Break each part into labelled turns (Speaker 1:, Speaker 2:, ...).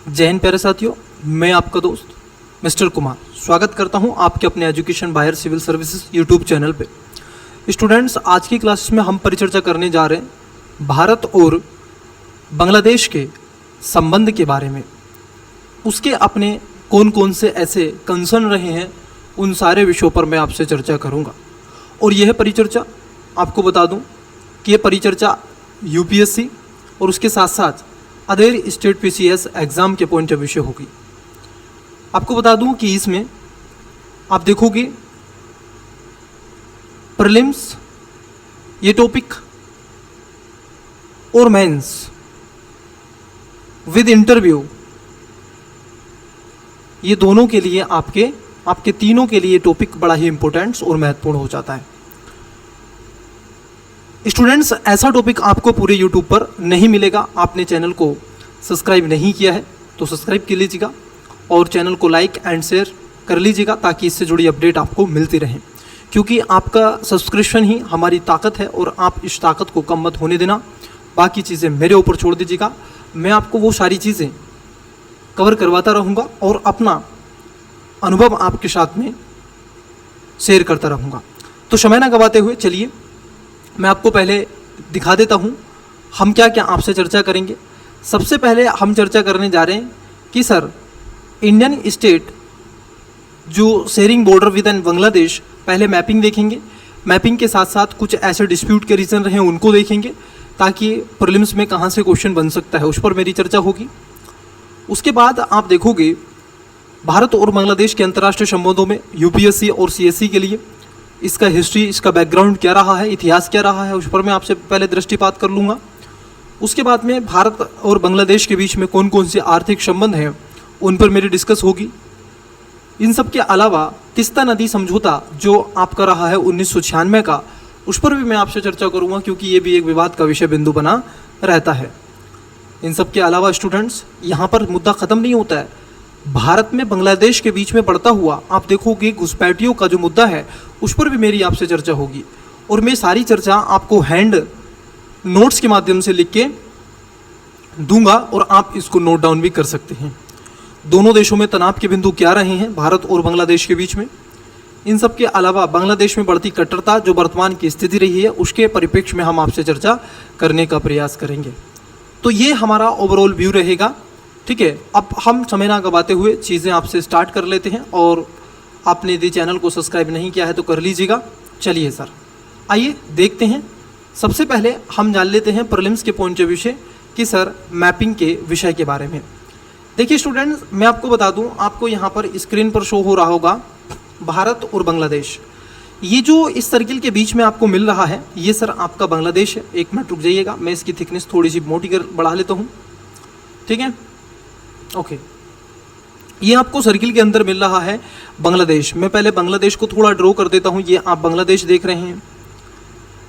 Speaker 1: जय हिंद प्यारे साथियों, मैं आपका दोस्त मिस्टर कुमार स्वागत करता हूं आपके अपने एजुकेशन बाहर सिविल सर्विसेज यूट्यूब चैनल पे। स्टूडेंट्स, आज की क्लास में हम परिचर्चा करने जा रहे हैं भारत और बांग्लादेश के संबंध के बारे में। उसके अपने कौन कौन से ऐसे कंसर्न रहे हैं, उन सारे विषयों पर मैं आपसे चर्चा करूँगा। और यह परिचर्चा आपको बता दूँ कि यह परिचर्चा यूपीएससी और उसके साथ साथ अदर स्टेट पीसीएस एग्ज़ाम के पॉइंट ऑफ व्यू से होगी। आपको बता दूं कि इसमें आप देखोगे प्रीलिम्स ये टॉपिक और मेंस विद इंटरव्यू, ये दोनों के लिए आपके तीनों के लिए टॉपिक बड़ा ही इंपॉर्टेंट और महत्वपूर्ण हो जाता है। स्टूडेंट्स, ऐसा टॉपिक आपको पूरे यूट्यूब पर नहीं मिलेगा। आपने चैनल को सब्सक्राइब नहीं किया है तो सब्सक्राइब कर लीजिएगा और चैनल को लाइक एंड शेयर कर लीजिएगा ताकि इससे जुड़ी अपडेट आपको मिलती रहे, क्योंकि आपका सब्सक्रिप्शन ही हमारी ताकत है और आप इस ताकत को कम मत होने देना। बाकी चीज़ें मेरे ऊपर छोड़ दीजिएगा, मैं आपको वो सारी चीज़ें कवर करवाता रहूँगा और अपना अनुभव आपके साथ में शेयर करता रहूँगा। तो समय ना गवाते हुए चलिए मैं आपको पहले दिखा देता हूँ हम क्या क्या आपसे चर्चा करेंगे। सबसे पहले हम चर्चा करने जा रहे हैं कि सर इंडियन स्टेट जो sharing border with an Bangladesh, पहले मैपिंग देखेंगे। मैपिंग के साथ साथ कुछ ऐसे डिस्प्यूट के रीज़न रहे उनको देखेंगे ताकि प्रीलिम्स में कहाँ से क्वेश्चन बन सकता है, उस पर मेरी चर्चा होगी। उसके बाद आप देखोगे भारत और बांग्लादेश के अंतर्राष्ट्रीय संबंधों में यूपीएससी और सीएससी के लिए इसका हिस्ट्री, इसका बैकग्राउंड क्या रहा है, इतिहास क्या रहा है, उस पर मैं आपसे पहले दृष्टिपात कर लूँगा। उसके बाद में भारत और बांग्लादेश के बीच में कौन कौन से आर्थिक संबंध हैं उन पर मेरी डिस्कस होगी। इन सब के अलावा तीस्ता नदी समझौता जो आपका रहा है 1996 का, उस पर भी मैं आपसे चर्चा करूँगा क्योंकि ये भी एक विवाद का विषय बिंदु बना रहता है। इन सब के अलावा स्टूडेंट्स, यहाँ पर मुद्दा ख़त्म नहीं होता है। भारत में बांग्लादेश के बीच में बढ़ता हुआ आप देखोगे घुसपैठियों का जो मुद्दा है उस पर भी मेरी आपसे चर्चा होगी और मैं सारी चर्चा आपको हैंड नोट्स के माध्यम से लिख के दूंगा और आप इसको नोट डाउन भी कर सकते हैं। दोनों देशों में तनाव के बिंदु क्या रहे हैं भारत और बांग्लादेश के बीच में। इन सब के अलावा बांग्लादेश में बढ़ती कट्टरता जो वर्तमान की स्थिति रही है उसके परिप्रेक्ष्य में हम आपसे चर्चा करने का प्रयास करेंगे। तो ये हमारा ओवरऑल व्यू रहेगा, ठीक है। अब हम समय ना गवाते हुए चीज़ें आपसे स्टार्ट कर लेते हैं और आपने यदि चैनल को सब्सक्राइब नहीं किया है तो कर लीजिएगा। चलिए सर, आइए देखते हैं। सबसे पहले हम जान लेते हैं प्रीलिम्स के पॉइंट ऑफ व्यू से कि सर मैपिंग के विषय के बारे में। देखिए स्टूडेंट्स, मैं आपको बता दूं, आपको यहाँ पर स्क्रीन पर शो हो रहा होगा भारत और बांग्लादेश। ये जो इस सर्किल के बीच में आपको मिल रहा है ये सर आपका बांग्लादेश है। एक मिनट रुक जाइएगा, मैं इसकी थिकनेस थोड़ी सी मोटी कर बढ़ा लेता हूँ, ठीक है। ओके, ये आपको सर्किल के अंदर मिल रहा है बांग्लादेश। मैं पहले बांग्लादेश को थोड़ा ड्रॉ कर देता हूँ। ये आप बांग्लादेश देख रहे हैं,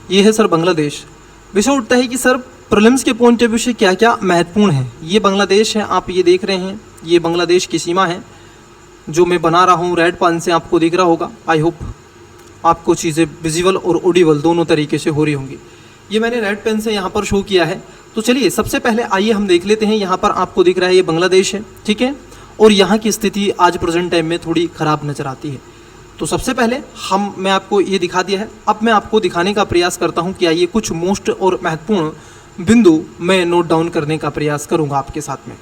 Speaker 1: ये है सर बांग्लादेश। विषय उठता है कि सर प्रीलिम्स के पॉइंट ऑफ व्यू से क्या क्या महत्वपूर्ण है। ये बांग्लादेश है, आप ये देख रहे हैं, ये बांग्लादेश की सीमा है जो मैं बना रहा हूँ रेड पेन से, आपको दिख रहा होगा। आई होप आपको चीज़ें विजिबल और ऑडिबल दोनों तरीके से हो रही होंगी। ये मैंने रेड पेन से यहाँ पर शो किया है। तो चलिए सबसे पहले आइए हम देख लेते हैं। यहाँ पर आपको दिख रहा है ये बांग्लादेश है, ठीक है, और यहाँ की स्थिति आज प्रेजेंट टाइम में थोड़ी ख़राब नज़र आती है। तो सबसे पहले मैं आपको ये दिखा दिया है। अब मैं आपको दिखाने का प्रयास करता हूँ कि आइए कुछ मोस्ट और महत्वपूर्ण बिंदु मैं नोट डाउन करने का प्रयास करूँगा आपके साथ में।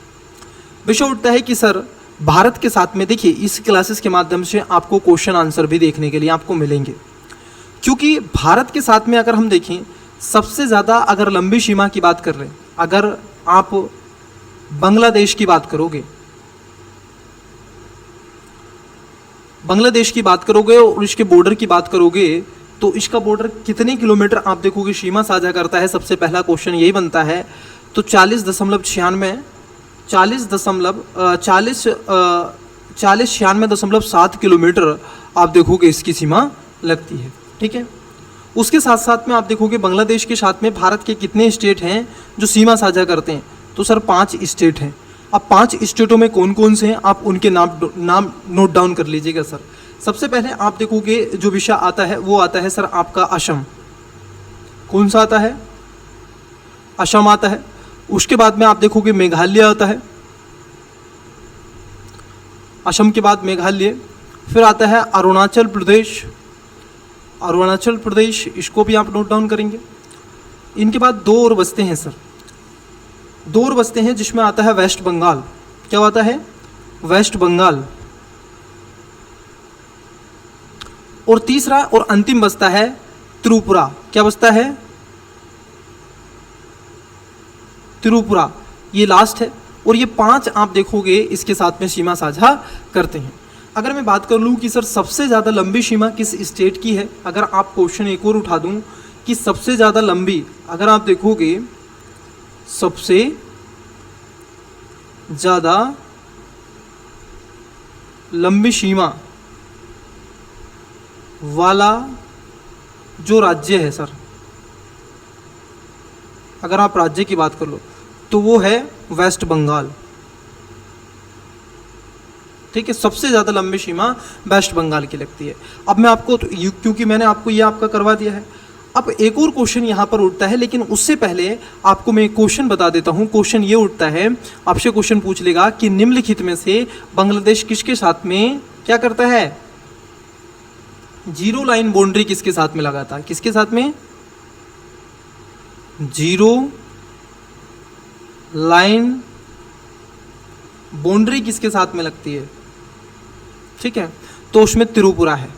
Speaker 1: विषय उठता है कि सर भारत के साथ में, देखिए इस क्लासेस के माध्यम से आपको क्वेश्चन आंसर भी देखने के लिए आपको मिलेंगे, क्योंकि भारत के साथ में अगर हम देखें सबसे ज़्यादा अगर लंबी सीमा की बात कर रहे हैं, अगर आप बांग्लादेश की बात करोगे, बांग्लादेश की बात करोगे और इसके बॉर्डर की बात करोगे तो इसका बॉर्डर कितने किलोमीटर आप देखोगे सीमा साझा करता है। सबसे पहला क्वेश्चन यही बनता है। तो 40.96.7 किलोमीटर आप देखोगे इसकी सीमा लगती है, ठीक है। उसके साथ साथ में आप देखोगे बांग्लादेश के साथ में भारत के कितने स्टेट हैं जो सीमा साझा करते हैं। तो सर 5 स्टेट हैं। अब 5 स्टेटों में कौन कौन से हैं आप उनके नाम नोट डाउन कर लीजिएगा सर। सबसे पहले आप देखोगे जो विषय आता है वो आता है सर आपका असम। कौन सा आता है? असम आता है। उसके बाद में आप देखोगे मेघालय आता है, असम के बाद मेघालय, फिर आता है अरुणाचल प्रदेश, अरुणाचल प्रदेश, इसको भी आप नोट डाउन करेंगे। इनके बाद दो और बचते हैं सर, दो और बचते हैं जिसमें आता है वेस्ट बंगाल। क्या आता है? वेस्ट बंगाल। और तीसरा और अंतिम बचता है त्रिपुरा। क्या बचता है? त्रिपुरा, ये लास्ट है। और ये 5 आप देखोगे इसके साथ में सीमा साझा करते हैं। अगर मैं बात कर लूँ कि सर सबसे ज़्यादा लंबी सीमा किस स्टेट की है, अगर आप क्वेश्चन एक और उठा दूँ कि सबसे ज़्यादा लंबी, अगर आप देखोगे सबसे ज़्यादा लंबी सीमा वाला जो राज्य है सर, अगर आप राज्य की बात कर लो तो वो है वेस्ट बंगाल। ठीक है, सबसे ज़्यादा लंबी सीमा वेस्ट बंगाल की लगती है। अब मैं आपको क्योंकि मैंने आपको ये आपका करवा दिया है, अब एक और क्वेश्चन यहाँ पर उठता है, लेकिन उससे पहले आपको मैं एक क्वेश्चन बता देता हूँ। क्वेश्चन ये उठता है, आपसे क्वेश्चन पूछ लेगा कि निम्नलिखित में से बांग्लादेश किसके साथ में क्या करता है? जीरो लाइन बाउंड्री किसके साथ में लगाता है? किसके साथ में? जीरो लाइन बाउंड्री किसके साथ में लगती है? ठीक है, तो उसमें त्रिपुरा है।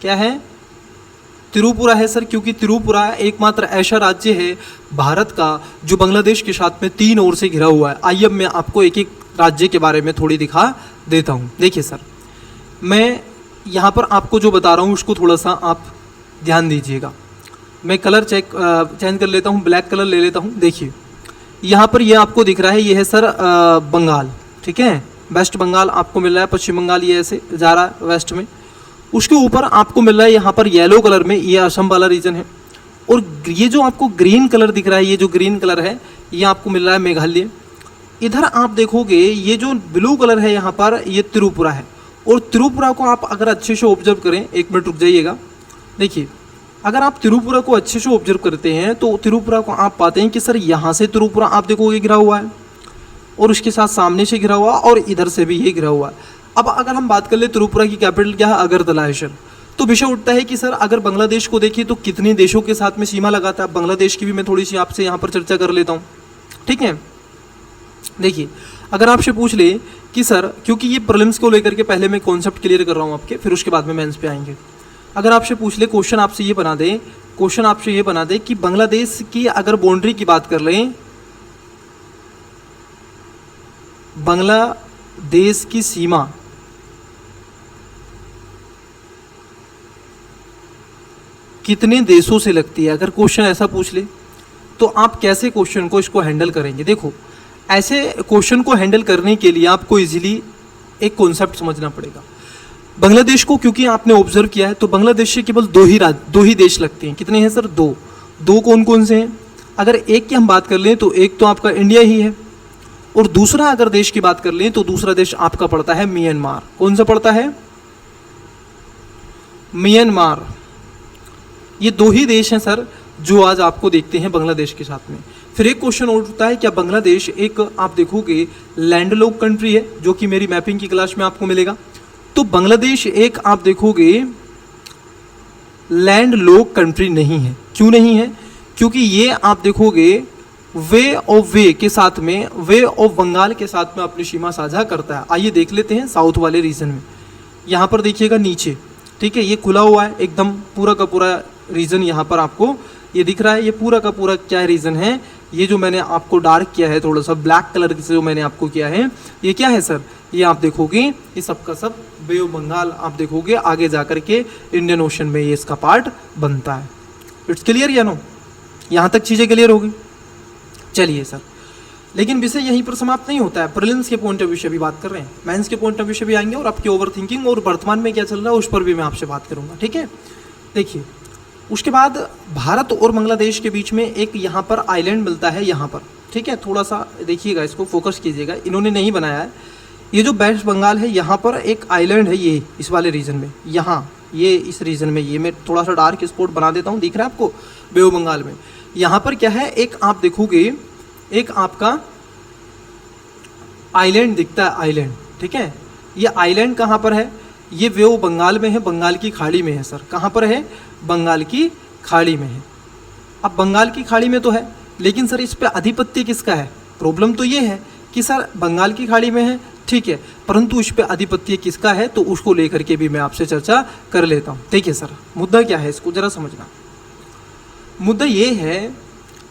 Speaker 1: क्या है? त्रिपुरा है सर, क्योंकि त्रिपुरा एकमात्र ऐसा राज्य है भारत का जो बांग्लादेश के साथ में 3 ओर से घिरा हुआ है। आइए अब मैं आपको एक एक राज्य के बारे में थोड़ी दिखा देता हूँ। देखिए सर, मैं यहाँ पर आपको जो बता रहा हूँ उसको थोड़ा सा आप ध्यान दीजिएगा। मैं कलर चेंज कर लेता हूँ, ब्लैक कलर ले लेता हूँ। देखिए यहाँ पर ये आपको दिख रहा है, ये है सर बंगाल। ठीक है, वेस्ट बंगाल आपको मिल रहा है, पश्चिम बंगाल ये ऐसे जा रहा है वेस्ट में। उसके ऊपर आपको मिल रहा है यहाँ पर येलो कलर में, ये असम वाला रीजन है। और ये जो आपको ग्रीन कलर दिख रहा है, ये जो ग्रीन कलर है ये आपको मिल रहा है मेघालय। इधर आप देखोगे ये जो ब्लू कलर है यहाँ पर, ये त्रिपुरा है। और त्रिपुरा को आप अगर अच्छे से ऑब्जर्व करें, एक मिनट रुक जाइएगा। देखिए अगर आप त्रिपुरा को अच्छे से ऑब्जर्व करते हैं तो त्रिपुरा को आप पाते हैं कि सर यहाँ से त्रिपुरा आप देखोगे घिरा हुआ है, और उसके साथ सामने से घिरा हुआ, और इधर से भी ये घिरा हुआ है। अब अगर हम बात कर ले त्रिपुरा की कैपिटल क्या है? अगरतला है सर। तो विषय उठता है कि सर अगर बांग्लादेश को देखिए तो कितने देशों के साथ में सीमा लगाता है। बांग्लादेश की भी मैं थोड़ी सी आपसे यहाँ पर चर्चा कर लेता हूँ। ठीक है, देखिए अगर आपसे पूछ ले कि सर, क्योंकि ये प्रीलिम्स को लेकर के पहले मैं कॉन्सेप्ट क्लियर कर रहा हूँ आपके, फिर उसके बाद में मेंस पे आएंगे। अगर आपसे पूछ ले, क्वेश्चन आपसे ये बना दे, क्वेश्चन आपसे ये बना दे कि बांग्लादेश की अगर बाउंड्री की बात कर लें, बांग्लादेश की सीमा कितने देशों से लगती है, अगर क्वेश्चन ऐसा पूछ ले तो आप कैसे क्वेश्चन को इसको हैंडल करेंगे? देखो ऐसे क्वेश्चन को हैंडल करने के लिए आपको इजीली एक कॉन्सेप्ट समझना पड़ेगा। बांग्लादेश को क्योंकि आपने ऑब्जर्व किया है तो बांग्लादेश से केवल दो ही देश लगते हैं। कितने हैं सर? दो कौन कौन से हैं? अगर एक की हम बात कर लें तो एक तो आपका इंडिया ही है, और दूसरा अगर देश की बात कर लें तो दूसरा देश आपका पड़ता है म्यांमार। कौन सा पड़ता है? म्यांमार। ये 2 ही देश हैं सर जो आज आपको देखते हैं बांग्लादेश के साथ में। फिर एक क्वेश्चन उठता है, क्या बांग्लादेश एक आप देखोगे लैंडलॉक कंट्री है, जो कि मेरी मैपिंग की क्लास में आपको मिलेगा। तो बांग्लादेश एक आप देखोगे लैंडलॉक कंट्री नहीं है। क्यों नहीं है? क्योंकि ये आप देखोगे वे ऑफ वे के साथ में, वे ऑफ बंगाल के साथ में अपनी सीमा साझा करता है। आइए देख लेते हैं साउथ वाले रीजन में। यहाँ पर देखिएगा नीचे, ठीक है, ये खुला हुआ है एकदम, पूरा का पूरा रीजन यहाँ पर आपको ये दिख रहा है। ये पूरा का पूरा क्या रीजन है? ये जो मैंने आपको डार्क किया है, थोड़ा सा ब्लैक कलर से जो मैंने आपको किया है, ये क्या है सर? ये आप देखोगे ये सब का सब बे ऑफ बंगाल आप देखोगे आगे जाकर के इंडियन ओशन में ये इसका पार्ट बनता है। इट्स क्लियर या नो? यहाँ तक चीज़ें क्लियर होगी? चलिए सर, लेकिन विषय यहीं पर समाप्त नहीं होता है। प्रीलिम्स के पॉइंट ऑफ व्यू से भी बात कर रहे हैं, मेंस के पॉइंट ऑफ व्यू से भी आएंगे, और आपकी ओवर थिंकिंग और वर्तमान में क्या चल रहा है उस पर भी मैं आपसे बात करूंगा। ठीक है, देखिए उसके बाद भारत और बांग्लादेश के बीच में एक यहाँ पर आइलैंड मिलता है यहाँ पर। ठीक है, थोड़ा सा देखिएगा, इसको फोकस कीजिएगा, इन्होंने नहीं बनाया है। ये जो वेस्ट बंगाल है यहाँ पर एक आइलैंड है, ये इस वाले रीजन में, यहाँ ये इस रीजन में, ये मैं थोड़ा सा डार्क स्पॉट बना देता हूँ, दिख रहा है आपको बे ऑफ बंगाल में। यहाँ पर क्या है, एक आप देखोगे एक आपका आइलैंड दिखता है, आइलैंड, ठीक है। ये आइलैंड कहाँ पर है? ये वो बंगाल में है, बंगाल की खाड़ी में है सर। कहाँ पर है? बंगाल की खाड़ी में है। अब बंगाल की खाड़ी में तो है, लेकिन सर इस पे आधिपत्य किसका है? प्रॉब्लम तो ये है कि सर बंगाल की खाड़ी में है, ठीक है, परंतु इस पे आधिपत्य किसका है, तो उसको लेकर के भी मैं आपसे चर्चा कर लेता हूँ। देखिए सर, मुद्दा क्या है इसको जरा समझना। मुद्दा ये है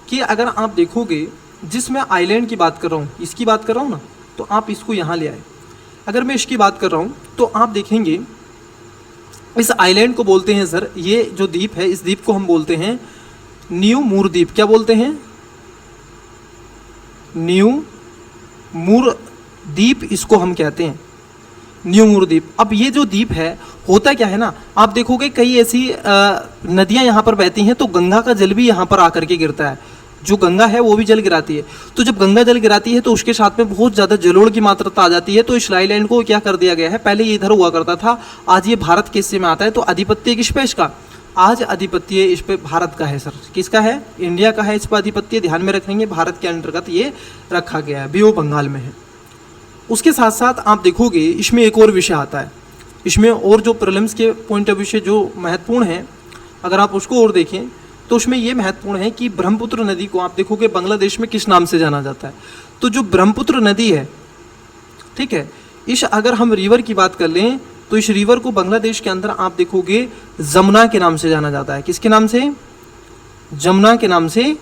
Speaker 1: कि अगर आप देखोगे, जिस मैं आइलैंड की बात कर रहा हूँ, इसकी बात कर रहा हूँ ना, तो आप इसको यहाँ ले आए। अगर मैं इसकी बात कर रहा हूँ तो आप देखेंगे इस आइलैंड को बोलते हैं सर, ये जो द्वीप है, इस द्वीप को हम बोलते हैं न्यू मूर द्वीप। क्या बोलते हैं? न्यू मूर द्वीप, इसको हम कहते हैं न्यू मूर द्वीप। अब ये जो द्वीप है, होता क्या है ना, आप देखोगे कई ऐसी नदियां यहाँ पर बहती हैं, तो गंगा का जल भी यहाँ पर आकर के गिरता है। जो गंगा है वो भी जल गिराती है। तो जब गंगा जल गिराती है तो उसके साथ में बहुत ज़्यादा जलोढ़ की मात्रा आ जाती है। तो इस आइलैंड को क्या कर दिया गया है, पहले ये इधर हुआ करता था, आज ये भारत के हिस्से में आता है। तो आधिपत्य किस पे इसका? आज आधिपत्य इस पे भारत का है सर। किसका है? इंडिया का है इस पर आधिपत्य। ध्यान में रखेंगे, भारत के अंतर्गत ये रखा गया है, वो बंगाल में है। उसके साथ साथ आप देखोगे इसमें एक और विषय आता है, इसमें और जो प्रीलिम्स के पॉइंट ऑफ व्यू से जो महत्वपूर्ण है, अगर आप उसको और देखें तो उसमें ये महत्वपूर्ण है कि ब्रह्मपुत्र नदी को आप देखोगे बांग्लादेश में किस नाम से जाना जाता है। तो जो ब्रह्मपुत्र नदी है, ठीक है, इस अगर हम रिवर की बात कर लें तो इस रिवर को बांग्लादेश के अंदर आप देखोगे जमुना के नाम से जाना जाता है। किसके नाम से? जमुना के नाम से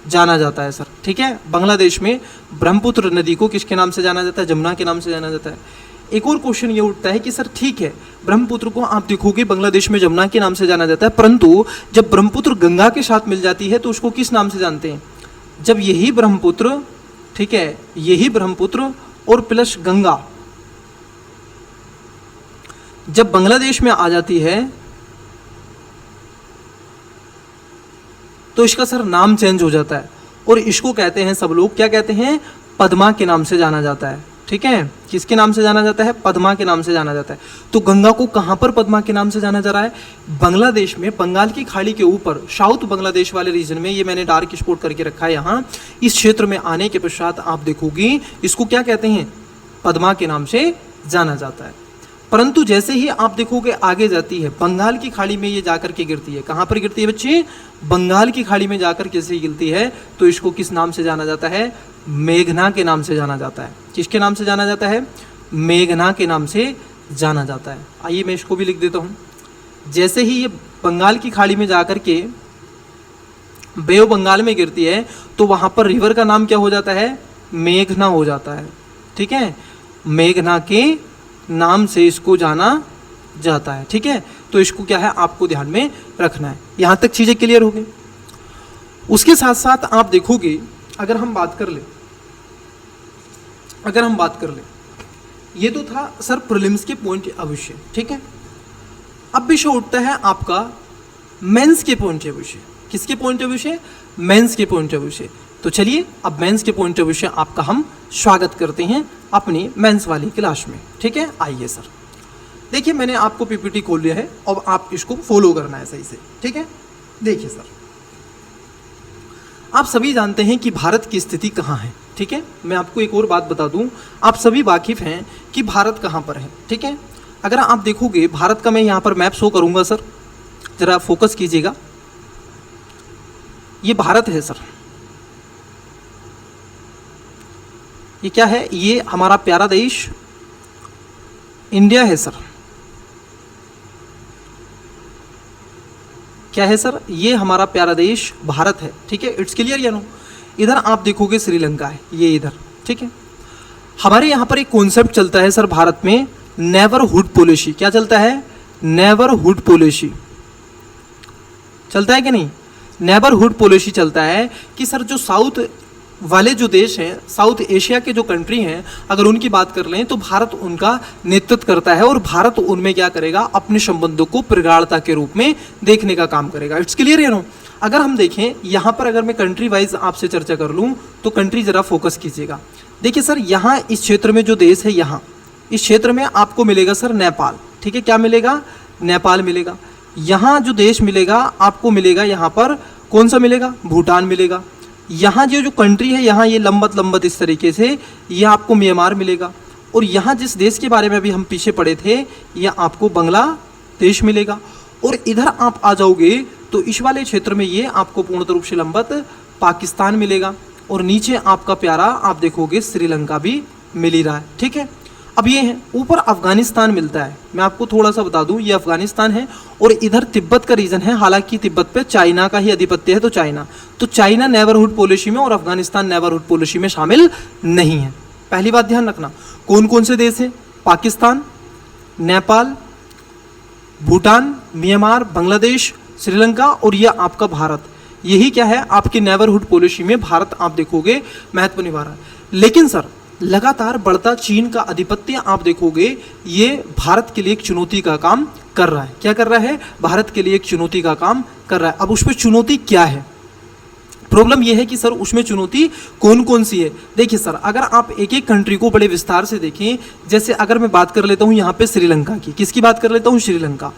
Speaker 1: जाना जाता है सर, ठीक है। बांग्लादेश में ब्रह्मपुत्र नदी को किसके नाम से जाना जाता है? जमुना के नाम से जाना जाता है। एक और क्वेश्चन ये उठता है कि सर ठीक है, ब्रह्मपुत्र को आप देखोगे बांग्लादेश में जमुना के नाम से जाना जाता है, परंतु जब ब्रह्मपुत्र गंगा के साथ मिल जाती है तो उसको किस नाम से जानते हैं? जब यही ब्रह्मपुत्र, ठीक है, यही ब्रह्मपुत्र और प्लस गंगा जब बांग्लादेश में आ जाती है तो इसका सर नाम चेंज हो जाता है और इसको कहते हैं सब लोग, क्या कहते हैं? पद्मा के नाम से जाना जाता है, ठीक है। किसके नाम से जाना जाता है? पद्मा के नाम से जाना जाता है। तो गंगा को कहाँ पर पद्मा के नाम से जाना जा रहा है? बांग्लादेश में, बंगाल की खाड़ी के ऊपर, साउथ बांग्लादेश वाले रीजन में, ये मैंने डार्क स्पॉट करके रखा है यहाँ। इस क्षेत्र में आने के पश्चात आप देखोगी इसको क्या कहते हैं? पद्मा के नाम से जाना जाता है। परंतु जैसे ही आप देखोगे आगे जाती है, बंगाल की खाड़ी में ये जाकर के गिरती है। कहाँ पर गिरती है बच्चे? बंगाल की खाड़ी में जाकर कैसे गिरती है, तो इसको किस नाम से जाना जाता है? मेघना के नाम से जाना जाता है। किसके नाम से जाना जाता है? मेघना के नाम से जाना जाता है। आइए मैं इसको भी लिख देता हूँ। जैसे ही ये बंगाल की खाड़ी में जाकर के बे ऑफ बंगाल में गिरती है तो वहाँ पर रिवर का नाम क्या हो जाता है? मेघना हो जाता है, ठीक है। मेघना के नाम से इसको जाना जाता है, ठीक है। तो इसको क्या है, आपको ध्यान में रखना है। यहाँ तक चीज़ें क्लियर हो गई। उसके साथ साथ आप देखोगे, अगर हम बात कर लें, ये तो था सर प्रीलिम्स के पॉइंट अवश्य, ठीक है। अब विषय उठता है आपका मेंस के पॉइंट ऑफ व्यू से। किसके पॉइंट ऑफ व्यू से? मेंस के पॉइंट ऑफ व्यू से। तो चलिए अब मेंस के पॉइंट ऑफ व्यू से आपका हम स्वागत करते हैं अपनी मेंस वाली क्लास में, ठीक है। आइए सर, देखिए मैंने आपको पीपीटी खोल लिया है, अब आप इसको फॉलो करना है सही से, ठीक है। देखिए सर, आप सभी जानते हैं कि भारत की स्थिति कहाँ है, ठीक है। मैं आपको एक और बात बता दूं, आप सभी वाकिफ हैं कि भारत कहाँ पर है, ठीक है। अगर आप देखोगे भारत का, मैं यहाँ पर मैप शो करूँगा सर, ज़रा फोकस कीजिएगा। ये भारत है सर, ये क्या है? ये हमारा प्यारा देश इंडिया है सर। क्या है सर? ये हमारा प्यारा देश भारत है, ठीक है। इट्स क्लियर या नो? इधर आप देखोगे श्रीलंका है, ये इधर, ठीक है। हमारे यहाँ पर एक कॉन्सेप्ट चलता है सर भारत में, नेबरहुड पॉलिसी। क्या चलता है? नेबरहुड पॉलिसी चलता है कि नहीं? नेबरहुड पॉलिसी चलता है कि सर जो साउथ वाले जो देश हैं, साउथ एशिया के जो कंट्री हैं, अगर उनकी बात कर लें तो भारत उनका नेतृत्व करता है और भारत उनमें क्या करेगा? अपने संबंधों को प्रगाढ़ता के रूप में देखने का काम करेगा। इट्स क्लियर है नो? अगर हम देखें यहाँ पर, अगर मैं कंट्री वाइज आपसे चर्चा कर लूँ तो कंट्री ज़रा फोकस कीजिएगा। देखिए सर, यहाँ इस क्षेत्र में जो देश है, यहाँ इस क्षेत्र में आपको मिलेगा सर नेपाल, ठीक है। क्या मिलेगा? नेपाल मिलेगा। यहाँ जो देश मिलेगा आपको मिलेगा, यहाँ पर कौन सा मिलेगा? भूटान मिलेगा। यहाँ जो कंट्री है, यहाँ ये लंबत लंबत इस तरीके से ये आपको म्यांमार मिलेगा। और यहाँ जिस देश के बारे में अभी हम पीछे पढ़े थे, ये आपको बांग्लादेश मिलेगा। और इधर आप आ जाओगे तो इस वाले क्षेत्र में ये आपको पूर्ण रूप से लंबत पाकिस्तान मिलेगा। और नीचे आपका प्यारा आप देखोगे श्रीलंका भी मिल ही रहा है, ठीक है। अब ये है ऊपर अफगानिस्तान मिलता है, मैं आपको थोड़ा सा बता दूं, ये अफगानिस्तान है और इधर तिब्बत का रीजन है। हालांकि तिब्बत पे चाइना का ही आधिपत्य है, तो चाइना नेबरहुड पॉलिसी में और अफगानिस्तान नेबरहुड पॉलिसी में शामिल नहीं है। पहली बात ध्यान रखना, कौन कौन से देश हैं? पाकिस्तान, नेपाल, भूटान, म्यांमार, बांग्लादेश, श्रीलंका और यह आपका भारत। यही क्या है आपकी नेबरहुड पॉलिसी में भारत आप देखोगे महत्व निभा रहा है। लेकिन सर लगातार बढ़ता चीन का आधिपत्य आप देखोगे ये भारत के लिए एक चुनौती का काम कर रहा है। क्या कर रहा है? भारत के लिए एक चुनौती का काम कर रहा है। अब उसमें चुनौती क्या है? प्रॉब्लम यह है कि सर उसमें चुनौती कौन कौन सी है। देखिए सर, अगर आप एक एक कंट्री को बड़े विस्तार से देखें, जैसे अगर मैं बात कर लेता हूँ यहाँ पे श्रीलंका की, किसकी बात कर लेता हूँ? श्रीलंका।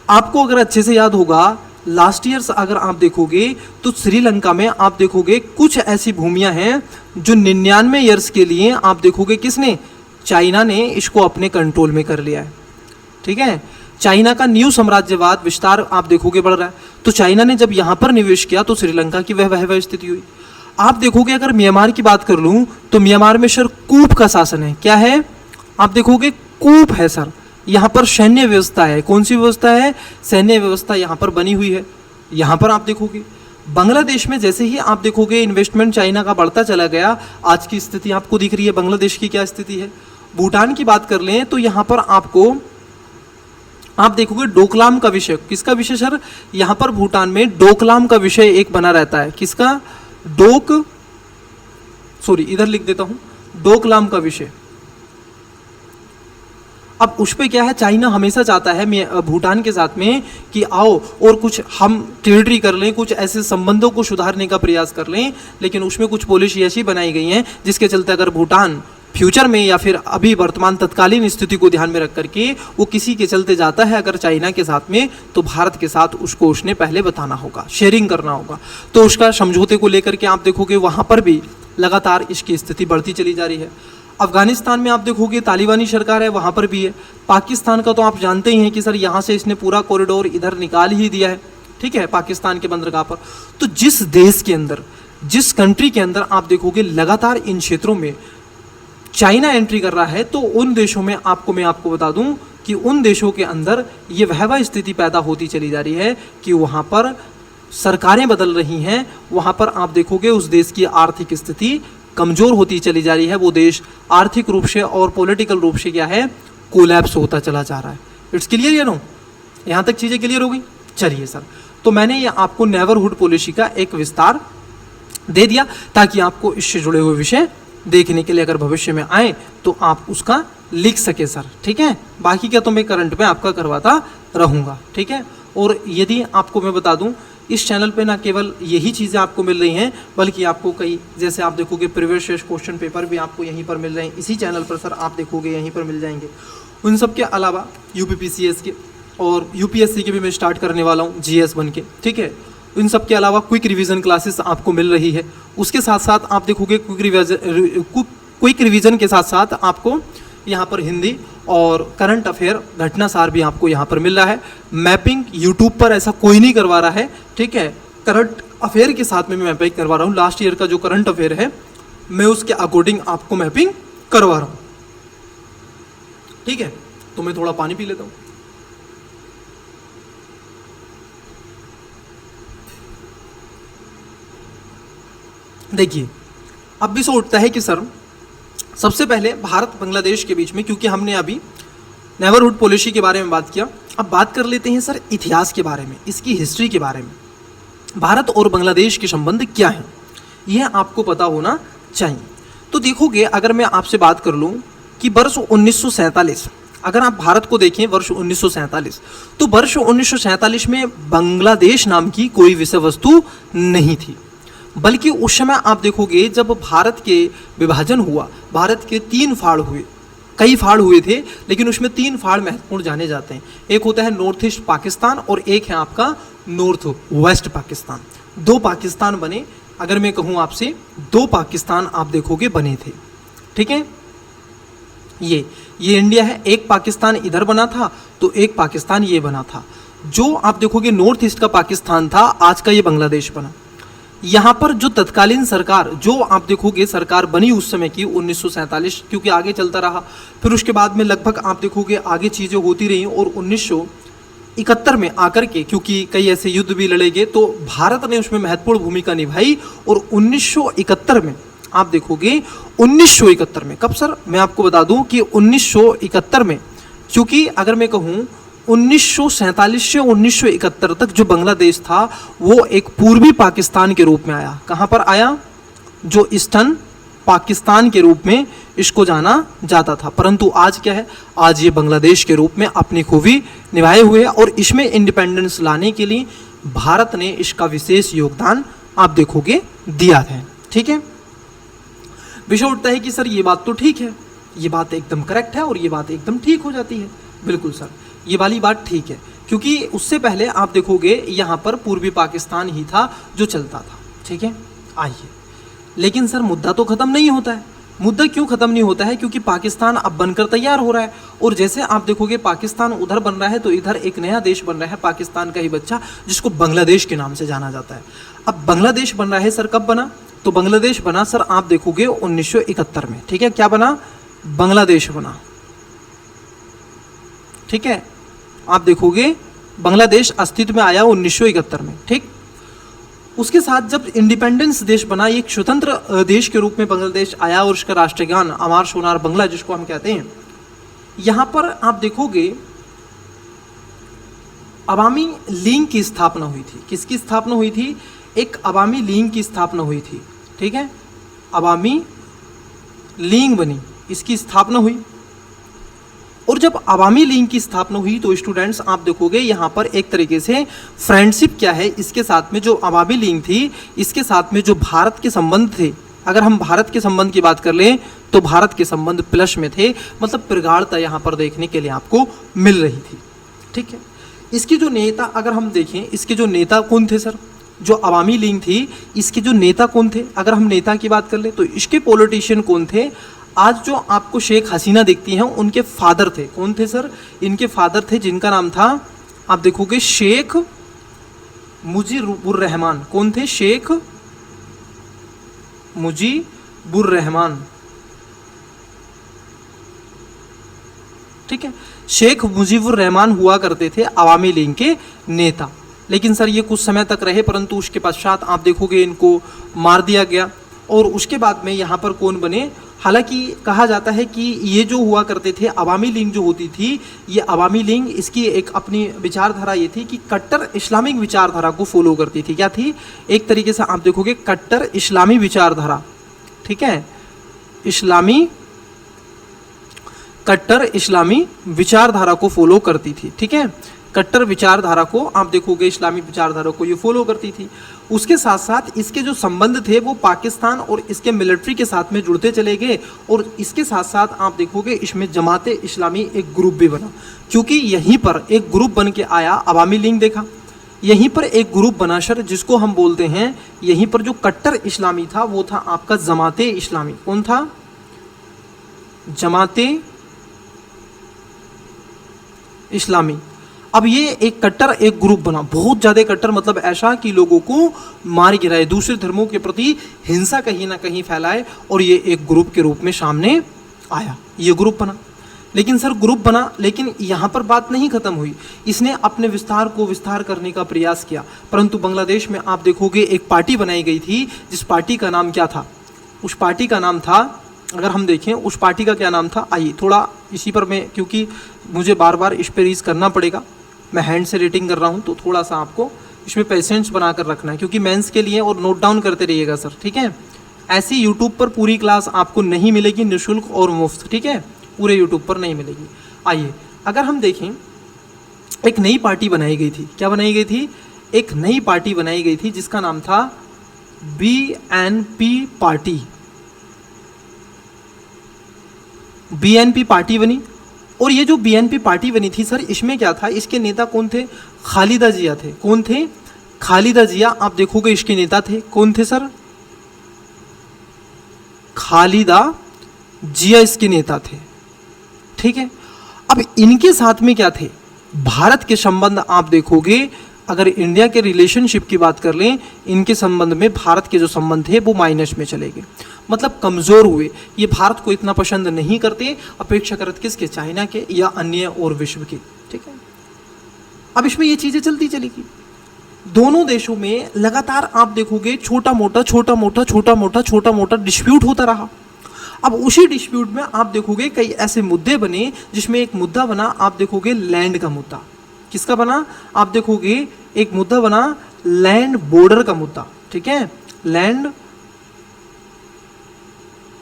Speaker 1: आपको अगर अच्छे से याद होगा लास्ट ईयर्स अगर आप देखोगे तो श्रीलंका में आप देखोगे कुछ ऐसी भूमियां हैं जो 99 ईयर्स के लिए आप देखोगे किसने? चाइना ने इसको अपने कंट्रोल में कर लिया है, ठीक है। चाइना का न्यू साम्राज्यवाद विस्तार आप देखोगे बढ़ रहा है। तो चाइना ने जब यहाँ पर निवेश किया तो श्रीलंका की वह स्थिति हुई। आप देखोगे अगर म्यांमार की बात कर लूँ तो म्यांमार में सर कूप का शासन है। क्या है? आप देखोगे कूप है सर। यहाँ पर सैन्य व्यवस्था है। कौन सी व्यवस्था है? सैन्य व्यवस्था यहाँ पर बनी हुई है। यहाँ पर आप देखोगे बांग्लादेश में जैसे ही आप देखोगे इन्वेस्टमेंट चाइना का बढ़ता चला गया, आज की स्थिति आपको दिख रही है बांग्लादेश की क्या स्थिति है। भूटान की बात कर लें तो यहाँ पर आपको आप देखोगे डोकलाम का विषय। किसका विषय सर? यहाँ पर भूटान में डोकलाम का विषय एक बना रहता है। किसका? इधर लिख देता हूँ, डोकलाम का विषय। अब उस पर क्या है, चाइना हमेशा चाहता है भूटान के साथ में कि आओ और कुछ हम टेरिटरी कर लें, कुछ ऐसे संबंधों को सुधारने का प्रयास कर लें। लेकिन उसमें कुछ पॉलिसी ऐसी बनाई गई हैं जिसके चलते अगर भूटान फ्यूचर में या फिर अभी वर्तमान तत्कालीन स्थिति को ध्यान में रख करके वो किसी के चलते जाता है अगर चाइना के साथ में, तो भारत के साथ उसको उसने पहले बताना होगा, शेयरिंग करना होगा। तो उसका समझौते को लेकर के आप देखोगे वहाँ पर भी लगातार इसकी स्थिति बढ़ती चली जा रही है। अफगानिस्तान में आप देखोगे तालिबानी सरकार है, वहाँ पर भी है। पाकिस्तान का तो आप जानते ही हैं कि सर यहाँ से इसने पूरा कॉरिडोर इधर निकाल ही दिया है, ठीक है, पाकिस्तान के बंदरगाह पर। तो जिस देश के अंदर, जिस कंट्री के अंदर आप देखोगे लगातार इन क्षेत्रों में चाइना एंट्री कर रहा है, तो उन देशों में मैं आपको बता दूं कि उन देशों के अंदर ये वह स्थिति पैदा होती चली जा रही है कि वहाँ पर सरकारें बदल रही हैं। वहाँ पर आप देखोगे उस देश की आर्थिक स्थिति कमज़ोर होती चली जा रही है। वो देश आर्थिक रूप से और पॉलिटिकल रूप से क्या है, कोलैप्स होता चला जा रहा है। इट्स क्लियर या नो? यहाँ तक चीज़ें क्लियर हो गई? चलिए सर, तो मैंने ये आपको नेबरहुड पॉलिसी का एक विस्तार दे दिया ताकि आपको इससे जुड़े हुए विषय देखने के लिए अगर भविष्य में आए तो आप उसका लिख सके सर, ठीक है। बाकी क्या तो मैं करंट में आपका करवाता रहूँगा, ठीक है। और यदि आपको मैं बता दूं इस चैनल पे ना केवल यही चीज़ें आपको मिल रही हैं, बल्कि आपको कई, जैसे आप देखोगे प्रीवियस क्वेश्चन पेपर भी आपको यहीं पर मिल रहे हैं, इसी चैनल पर सर आप देखोगे यहीं पर मिल जाएंगे। उन सब के अलावा यूपीपीसीएस के और यूपीएससी के भी मैं स्टार्ट करने वाला हूँ, जीएस बन के, ठीक है। इन सब के अलावा क्विक रिवीजन क्लासेस आपको मिल रही है। उसके साथ साथ आप देखोगे क्विक रिवीजन के साथ साथ आपको यहाँ पर हिंदी और करंट अफेयर घटनासार भी आपको यहाँ पर मिल रहा है। मैपिंग यूट्यूब पर ऐसा कोई नहीं करवा रहा है, ठीक है। करंट अफेयर के साथ में मैं मैपिंग करवा रहा हूँ। लास्ट ईयर का जो करंट अफेयर है मैं उसके अकॉर्डिंग आपको मैपिंग करवा रहा हूँ, ठीक है। तो मैं थोड़ा पानी पी लेता हूँ। देखिए अब भी सो उठता है कि सर सबसे पहले भारत बांग्लादेश के बीच में, क्योंकि हमने अभी नेबरहुड पॉलिसी के बारे में बात किया, अब बात कर लेते हैं सर इतिहास के बारे में, इसकी हिस्ट्री के बारे में। भारत और बांग्लादेश के संबंध क्या हैं यह आपको पता होना चाहिए। तो देखोगे अगर मैं आपसे बात कर लूँ कि वर्ष 1947, अगर आप भारत को देखें वर्ष 1947, तो वर्ष 1947 में बांग्लादेश नाम की कोई विषय वस्तु नहीं थी। बल्कि उस समय आप देखोगे जब भारत के विभाजन हुआ, भारत के 3 फाड़ हुए, कई फाड़ हुए थे लेकिन उसमें 3 फाड़ महत्वपूर्ण जाने जाते हैं। एक होता है नॉर्थ ईस्ट पाकिस्तान और एक है आपका नॉर्थ वेस्ट पाकिस्तान। 2 पाकिस्तान बने, अगर मैं कहूँ आपसे 2 पाकिस्तान आप देखोगे बने थे, ठीक है। ये इंडिया है, एक पाकिस्तान इधर बना था तो एक पाकिस्तान ये बना था। जो आप देखोगे नॉर्थ ईस्ट का पाकिस्तान था, आज का ये बांग्लादेश बना। यहाँ पर जो तत्कालीन सरकार, जो आप देखोगे सरकार बनी उस समय की 1947, क्योंकि आगे चलता रहा, फिर उसके बाद में लगभग आप देखोगे आगे चीज़ें होती रही और 1971 में आकर के, क्योंकि कई ऐसे युद्ध भी लड़े गए, तो भारत ने उसमें महत्वपूर्ण भूमिका निभाई। और 1971 में आप देखोगे 1971 में, कब सर, मैं आपको बता दूं कि 1971 में, क्योंकि अगर मैं कहूं 1947 से 1971 तक जो बांग्लादेश था वो एक पूर्वी पाकिस्तान के रूप में आया। कहाँ पर आया? जो ईस्टर्न पाकिस्तान के रूप में इसको जाना जाता था, परंतु आज क्या है, आज ये बांग्लादेश के रूप में अपनी खूबी निभाए हुए है। और इसमें इंडिपेंडेंस लाने के लिए भारत ने इसका विशेष योगदान आप देखोगे दिया है, ठीक है। विषय उठता है कि सर ये बात तो ठीक है, ये बात एकदम करेक्ट है और ये बात एकदम ठीक हो जाती है। बिल्कुल सर, ये वाली बात ठीक है, क्योंकि उससे पहले आप देखोगे यहाँ पर पूर्वी पाकिस्तान ही था जो चलता था, ठीक है। आइए, लेकिन सर मुद्दा तो ख़त्म नहीं होता है। मुद्दा क्यों ख़त्म नहीं होता है? क्योंकि पाकिस्तान अब बनकर तैयार हो रहा है, और जैसे आप देखोगे पाकिस्तान उधर बन रहा है तो इधर एक नया देश बन रहा है, पाकिस्तान का ही बच्चा, जिसको बांग्लादेश के नाम से जाना जाता है। अब बांग्लादेश बन रहा है सर, कब बना? तो बांग्लादेश बना सर आप देखोगे 1971 में, ठीक है। क्या बना? बांग्लादेश बना, ठीक है। आप देखोगे बांग्लादेश अस्तित्व में आया 1971 में, ठीक। उसके साथ जब इंडिपेंडेंस देश बना, एक स्वतंत्र देश के रूप में बांग्लादेश आया, और उसका राष्ट्रगान अमार सोनार बंगला जिसको हम कहते हैं, यहाँ पर आप देखोगे अवामी लीग की स्थापना हुई थी। किसकी स्थापना हुई थी? एक अवामी लीग की स्थापना हुई थी, ठीक है। अवामी लीग बनी, इसकी स्थापना हुई। और जब अवामी लीग की स्थापना हुई तो स्टूडेंट्स आप देखोगे यहाँ पर एक तरीके से फ्रेंडशिप क्या है, इसके साथ में जो अवामी लीग थी, इसके साथ में जो भारत के संबंध थे, अगर हम भारत के संबंध की बात कर लें तो भारत के संबंध प्लस में थे, मतलब प्रगाढ़ता यहाँ पर देखने के लिए आपको मिल रही थी, ठीक है। इसके जो नेता अगर हम देखें, इसके जो नेता कौन थे सर? जो अवामी लीग थी इसके जो नेता कौन थे? अगर हम नेता की बात कर ले तो इसके पॉलिटिशियन कौन थे? आज जो आपको शेख हसीना दिखती हैं उनके फादर थे। कौन थे सर? इनके फादर थे जिनका नाम था आप देखोगे शेख मुजीबुर रहमान। कौन थे? शेख मुजीबुर रहमान, ठीक है। शेख मुजीबुर रहमान हुआ करते थे अवामी लीग के नेता, लेकिन सर ये कुछ समय तक रहे, परंतु उसके पश्चात आप देखोगे इनको मार दिया गया। और उसके बाद में यहाँ पर कौन बने? हालांकि कहा जाता है कि ये जो हुआ करते थे अवामी लीग जो होती थी, ये अवामी लीग इसकी एक अपनी विचारधारा ये थी कि कट्टर इस्लामिक विचारधारा को फॉलो करती थी। क्या थी? एक तरीके से आप देखोगे कट्टर इस्लामी विचारधारा, ठीक है। कट्टर इस्लामी विचारधारा को फॉलो करती थी, ठीक है। कट्टर विचारधारा को आप देखोगे, इस्लामी विचारधारा को ये फॉलो करती थी। उसके साथ साथ इसके जो संबंध थे वो पाकिस्तान और इसके मिलिट्री के साथ में जुड़ते चले गए, और इसके साथ साथ आप देखोगे इसमें जमाते इस्लामी एक ग्रुप भी बना, क्योंकि यहीं पर एक ग्रुप बन के आया। अवामी लीग देखा, यहीं पर एक ग्रुप बना सर जिसको हम बोलते हैं, यहीं पर जो कट्टर इस्लामी था वो था आपका जमाते इस्लामी। कौन था? जमाते इस्लामी। अब ये एक कट्टर एक ग्रुप बना, बहुत ज़्यादा कट्टर, मतलब ऐसा कि लोगों को मार गिराए, दूसरे धर्मों के प्रति हिंसा कहीं ना कहीं फैलाए, और ये एक ग्रुप के रूप में सामने आया, ये ग्रुप बना। लेकिन सर ग्रुप बना, लेकिन यहाँ पर बात नहीं खत्म हुई, इसने अपने विस्तार करने का प्रयास किया। परंतु बांग्लादेश में आप देखोगे एक पार्टी बनाई गई थी, जिस पार्टी का नाम क्या था? उस पार्टी का नाम था, अगर हम देखें उस पार्टी का क्या नाम था, आइए थोड़ा इसी पर मैं, क्योंकि मुझे बार बार इस पर रीज करना पड़ेगा, मैं हैंड से रेटिंग कर रहा हूँ, तो थोड़ा सा आपको इसमें पेशेंस बना कर रखना है, क्योंकि मेंस के लिए, और नोट डाउन करते रहिएगा सर, ठीक है। ऐसी यूट्यूब पर पूरी क्लास आपको नहीं मिलेगी निःशुल्क और मुफ्त, ठीक है, पूरे यूट्यूब पर नहीं मिलेगी। आइए अगर हम देखें, एक नई पार्टी बनाई गई थी। क्या बनाई गई थी? एक नई पार्टी बनाई गई थी जिसका नाम था BNP पार्टी। BNP पार्टी बनी, और ये जो BNP पार्टी बनी थी सर, इसमें क्या था? इसके नेता कौन थे? खालिदा जिया थे। कौन थे? खालिदा जिया आप देखोगे इसके नेता थे। कौन थे सर? खालिदा जिया इसके नेता थे। ठीक है, अब इनके साथ में क्या थे, भारत के संबंध आप देखोगे, अगर इंडिया के रिलेशनशिप की बात कर लें, इनके संबंध में भारत के जो संबंध थे वो माइनस में चले गए, मतलब कमज़ोर हुए। ये भारत को इतना पसंद नहीं करते अपेक्षाकृत किसके, चाइना के या अन्य और विश्व के। ठीक है, अब इसमें ये चीज़ें चलती चलेगी। दोनों देशों में लगातार आप देखोगे छोटा मोटा डिस्प्यूट होता रहा। अब उसी डिस्प्यूट में आप देखोगे कई ऐसे मुद्दे बने, जिसमें एक मुद्दा बना आप देखोगे लैंड का मुद्दा। किसका बना, आप देखोगे एक मुद्दा बना लैंड बॉर्डर का मुद्दा। ठीक है, लैंड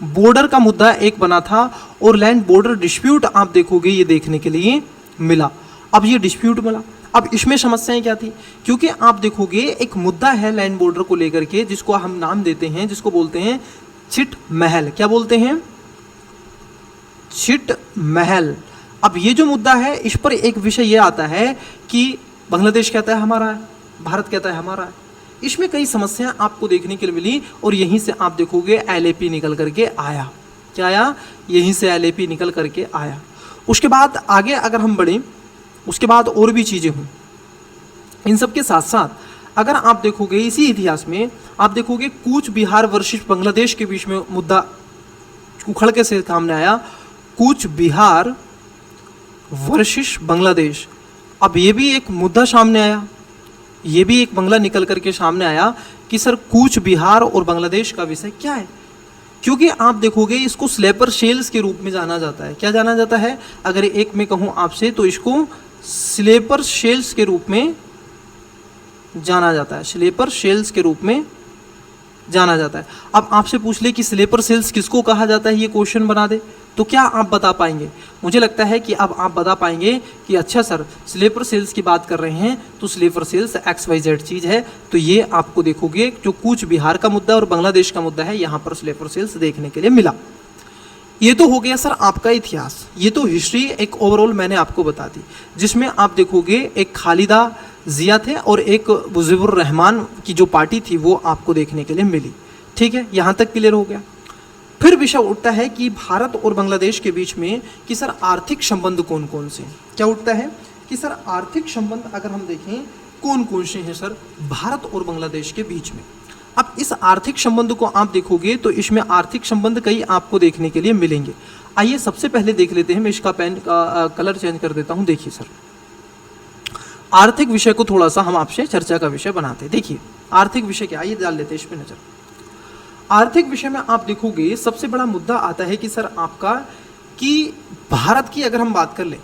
Speaker 1: बॉर्डर का मुद्दा एक बना था, और लैंड बॉर्डर डिस्प्यूट आप देखोगे ये देखने के लिए मिला। अब ये डिस्प्यूट मिला, अब इसमें समस्याएं क्या थी, क्योंकि आप देखोगे एक मुद्दा है लैंड बॉर्डर को लेकर के, जिसको हम नाम देते हैं, जिसको बोलते हैं चिट महल। क्या बोलते हैं, चिट महल। अब ये जो मुद्दा है, इस पर एक विषय ये आता है कि बांग्लादेश कहता है हमारा है, भारत कहता है हमारा है। इसमें कई समस्याएं आपको देखने के लिए मिली, और यहीं से आप देखोगे LAP निकल करके आया। क्या आया, यहीं से LAP निकल करके आया। उसके बाद आगे अगर हम बढ़ें, उसके बाद और भी चीज़ें हुई। इन सब के साथ साथ अगर आप देखोगे इसी इतिहास में, आप देखोगे कूच बिहार वर्सेस बांग्लादेश के बीच में मुद्दा उखड़ के से सामने आया, कूच बिहार वर्सेस बांग्लादेश। अब ये भी एक मुद्दा सामने आया, ये भी एक बंगला निकल करके सामने आया कि सर कूच बिहार और बांग्लादेश का विषय क्या है, क्योंकि आप देखोगे इसको स्लेपर सेल्स के रूप में जाना जाता है। क्या जाना जाता है, अगर एक मैं कहूँ आपसे तो इसको स्लेपर सेल्स के रूप में जाना जाता है, स्लेपर सेल्स के रूप में जाना जाता है। अब आपसे पूछ ले कि स्लेपर सेल्स किसको कहा जाता है, ये क्वेश्चन बना दे, तो क्या आप बता पाएंगे? मुझे लगता है कि अब आप बता पाएंगे कि अच्छा सर स्लीपर सेल्स की बात कर रहे हैं तो स्लीपर सेल्स XYZ चीज़ है। तो ये आपको देखोगे जो कूच बिहार का मुद्दा और बांग्लादेश का मुद्दा है, यहाँ पर स्लीपर सेल्स देखने के लिए मिला। ये तो हो गया सर आपका इतिहास, ये तो हिस्ट्री एक ओवरऑल मैंने आपको बता दी, जिसमें आप देखोगे एक खालिदा जिया थे और एक मुजीबुर रहमान की जो पार्टी थी वो आपको देखने के लिए मिली। ठीक है, यहाँ तक क्लियर हो गया। फिर विषय उठता है कि भारत और बांग्लादेश के बीच में कि सर आर्थिक संबंध कौन कौन से, क्या उठता है कि सर आर्थिक संबंध अगर हम देखें कौन कौन से हैं सर भारत और बांग्लादेश के बीच में। अब इस आर्थिक संबंध को आप देखोगे तो इसमें आर्थिक संबंध कई आपको देखने के लिए मिलेंगे। आइए सबसे पहले देख लेते हैं, मैं इसका पेन का कलर चेंज कर देता हूँ। देखिए सर आर्थिक विषय को थोड़ा सा हम आपसे चर्चा का विषय बनाते हैं। देखिए आर्थिक विषय क्या, आइए डाल लेते हैं इस पर नजर। आर्थिक विषय में आप देखोगे सबसे बड़ा मुद्दा आता है कि सर आपका कि भारत की अगर हम बात कर लें,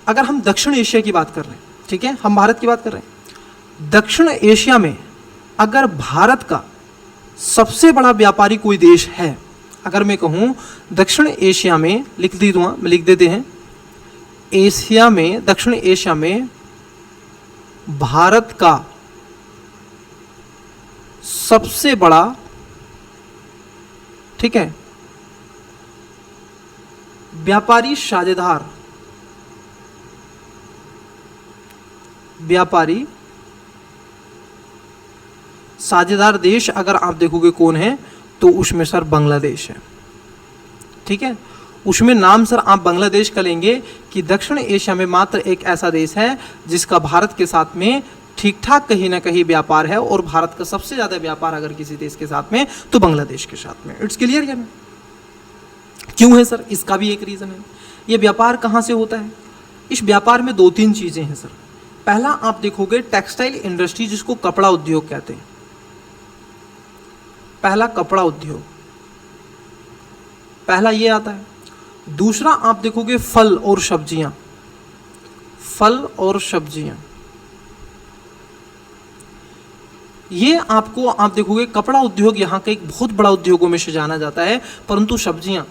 Speaker 1: अगर हम दक्षिण एशिया की बात कर रहे हैं, ठीक है, हम भारत की बात कर रहे हैं, दक्षिण एशिया में अगर भारत का सबसे बड़ा व्यापारी कोई देश है, अगर मैं कहूँ दक्षिण एशिया में लिख देते हैं, एशिया में दक्षिण एशिया में भारत का सबसे बड़ा, ठीक है, व्यापारी साझेदार, व्यापारी साझेदार देश अगर आप देखोगे कौन है तो उसमें सर बांग्लादेश है। ठीक है, उसमें नाम सर आप बांग्लादेश का लेंगे कि दक्षिण एशिया में मात्र एक ऐसा देश है जिसका भारत के साथ में ठीक ठाक कहीं ना कहीं व्यापार है, और भारत का सबसे ज़्यादा व्यापार अगर किसी देश के साथ में तो बांग्लादेश के साथ में। इट्स क्लियर क्या? क्यों है सर? इसका भी एक रीज़न है। ये व्यापार कहाँ से होता है? इस व्यापार में दो तीन चीज़ें हैं सर। पहला आप देखोगे टेक्सटाइल इंडस्ट्री, जिसको कपड़ा उद्योग कहते हैं, पहला कपड़ा उद्योग, पहला ये आता है। दूसरा आप देखोगे फल और सब्जियां, फल और सब्जियां, ये आपको आप देखोगे कपड़ा उद्योग यहाँ का एक बहुत बड़ा उद्योगों में से जाना जाता है। परंतु सब्जियां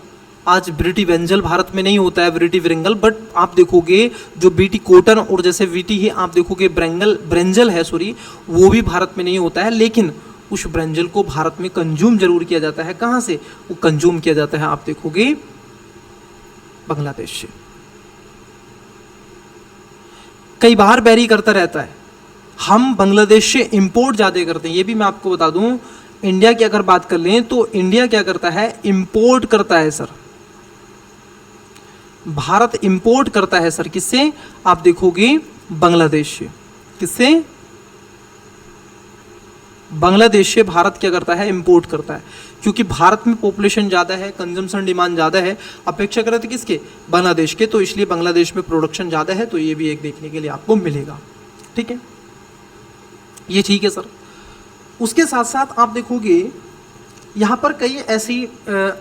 Speaker 1: आज ब्रिटी वेंजल भारत में नहीं होता है, ब्रिटी विरंगल, बट आप देखोगे जो बीटी कॉटन और जैसे बीटी ही आप देखोगे ब्रेंजल है सॉरी, वो भी भारत में नहीं होता है, लेकिन उस ब्रेंजल को भारत में कंज्यूम जरूर किया जाता है। कहाँ से वो कंज्यूम किया जाता है? आप देखोगे बांग्लादेश से। कई बार बैरी करता रहता है, हम बांग्लादेश से इंपोर्ट ज़्यादा करते हैं। ये भी मैं आपको बता दूं, इंडिया की अगर बात कर लें तो इंडिया क्या करता है, इंपोर्ट करता है सर। भारत इंपोर्ट करता है सर, किससे, आप देखोगे बांग्लादेश से। किससे, बांग्लादेश से भारत क्या करता है, इंपोर्ट करता है। क्योंकि भारत में पॉपुलेशन ज़्यादा है, कंजम्पशन डिमांड ज़्यादा है, अपेक्षा कर रहे थे किसके, बांग्लादेश के, तो इसलिए बांग्लादेश में प्रोडक्शन ज़्यादा है, तो ये भी एक देखने के लिए आपको मिलेगा। ठीक है, ये ठीक है सर। उसके साथ साथ आप देखोगे यहाँ पर कई ऐसी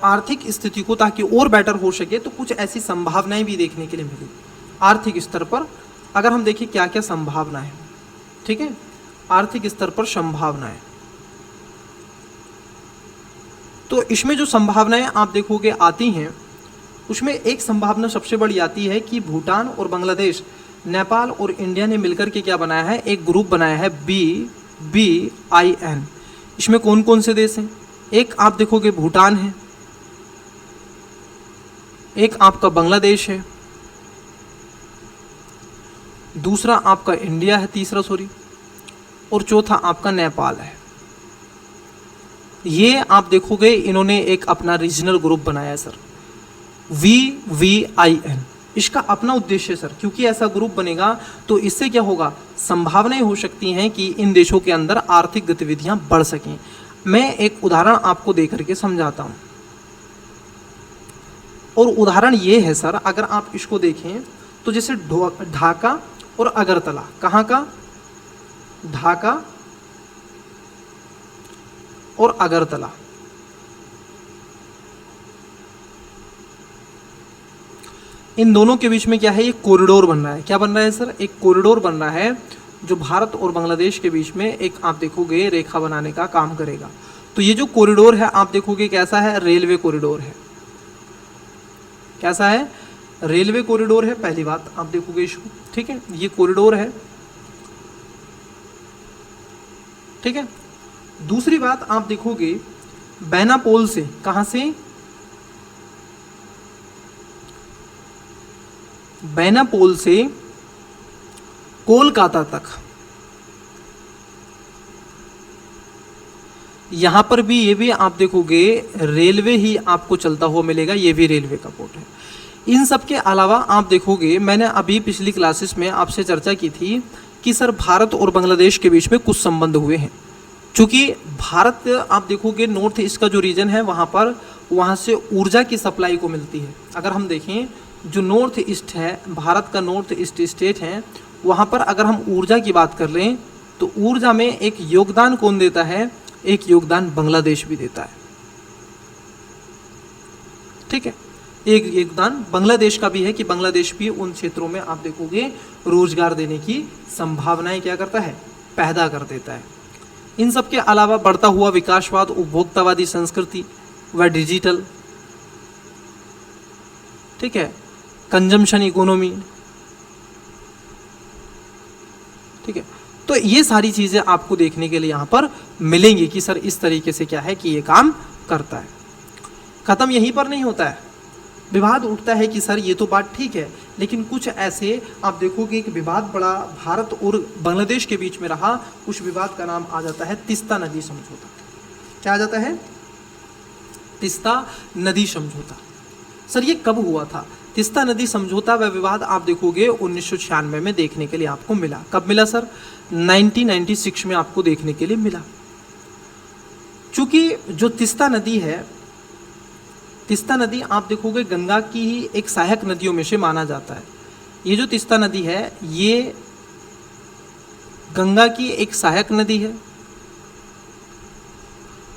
Speaker 1: आर्थिक स्थिति को ताकि और बेटर हो सके तो कुछ ऐसी संभावनाएं भी देखने के लिए मिली आर्थिक स्तर पर। अगर हम देखें क्या क्या संभावनाएं, ठीक है, आर्थिक स्तर पर संभावनाएं, तो इसमें जो संभावनाएं आप देखोगे आती हैं, उसमें एक संभावना सबसे बड़ी आती है कि भूटान और बांग्लादेश, नेपाल और इंडिया ने मिलकर के क्या बनाया है, एक ग्रुप बनाया है BBIN। इसमें कौन कौन से देश हैं, एक आप देखोगे भूटान है, एक आपका बांग्लादेश है, दूसरा आपका इंडिया है, तीसरा सॉरी, और चौथा आपका नेपाल है। ये आप देखोगे इन्होंने एक अपना रीजनल ग्रुप बनाया है सर, VVIN। इसका अपना उद्देश्य सर, क्योंकि ऐसा ग्रुप बनेगा तो इससे क्या होगा, संभावनाएं हो सकती हैं कि इन देशों के अंदर आर्थिक गतिविधियां बढ़ सकें। मैं एक उदाहरण आपको देकर के समझाता हूं, और उदाहरण ये है सर, अगर आप इसको देखें तो जैसे ढाका और अगरतला, कहाँ का, ढाका और अगरतला, इन दोनों के बीच में क्या है, एक कॉरिडोर बन रहा है। क्या बन रहा है सर, एक कॉरिडोर बन रहा है जो भारत और बांग्लादेश के बीच में एक आप देखोगे रेखा बनाने का काम करेगा। तो ये जो कॉरिडोर है आप देखोगे कैसा है, रेलवे कॉरिडोर है। कैसा है, रेलवे कॉरिडोर है, पहली बात आप देखोगे इसको, ठीक है, ये कॉरिडोर है, ठीक है। दूसरी बात आप देखोगे बेनापोल से, कहां से, बेनापोल से कोलकाता तक, यहां पर भी ये भी आप देखोगे रेलवे ही आपको चलता हुआ मिलेगा, ये भी रेलवे का पोर्ट है। इन सब के अलावा आप देखोगे, मैंने अभी पिछली क्लासेस में आपसे चर्चा की थी कि सर भारत और बांग्लादेश के बीच में कुछ संबंध हुए हैं। चूँकि भारत आप देखोगे नॉर्थ ईस्ट का जो रीजन है वहाँ से ऊर्जा की सप्लाई को मिलती है। अगर हम देखें जो नॉर्थ ईस्ट है, भारत का नॉर्थ ईस्ट स्टेट है, वहाँ पर अगर हम ऊर्जा की बात कर लें तो ऊर्जा में एक योगदान कौन देता है, एक योगदान बांग्लादेश भी देता है, ठीक है। एक योगदान बांग्लादेश का भी है कि बांग्लादेश भी उन क्षेत्रों में आप देखोगे रोजगार देने की संभावनाएं क्या करता है, पैदा कर देता है। इन सब के अलावा बढ़ता हुआ विकासवाद, उपभोक्तावादी संस्कृति व डिजिटल, ठीक है, कंजम्पशन इकोनॉमी, ठीक है। तो ये सारी चीजें आपको देखने के लिए यहाँ पर मिलेंगी कि सर इस तरीके से क्या है कि ये काम करता है। खत्म यहीं पर नहीं होता है, विवाद उठता है कि सर ये तो बात ठीक है, लेकिन कुछ ऐसे आप देखोगे एक विवाद बड़ा भारत और बांग्लादेश के बीच में रहा। उस विवाद का नाम आ जाता है तीस्ता नदी समझौता। क्या आ जाता है, तीस्ता नदी समझौता। सर ये कब हुआ था, तीस्ता नदी समझौता व विवाद आप देखोगे 1996 में देखने के लिए आपको मिला। कब मिला सर, 1996 में आपको देखने के लिए मिला। चूंकि जो तीस्ता नदी है, तीस्ता नदी आप देखोगे गंगा की ही एक सहायक नदियों में से माना जाता है। ये जो तीस्ता नदी है ये गंगा की एक सहायक नदी है,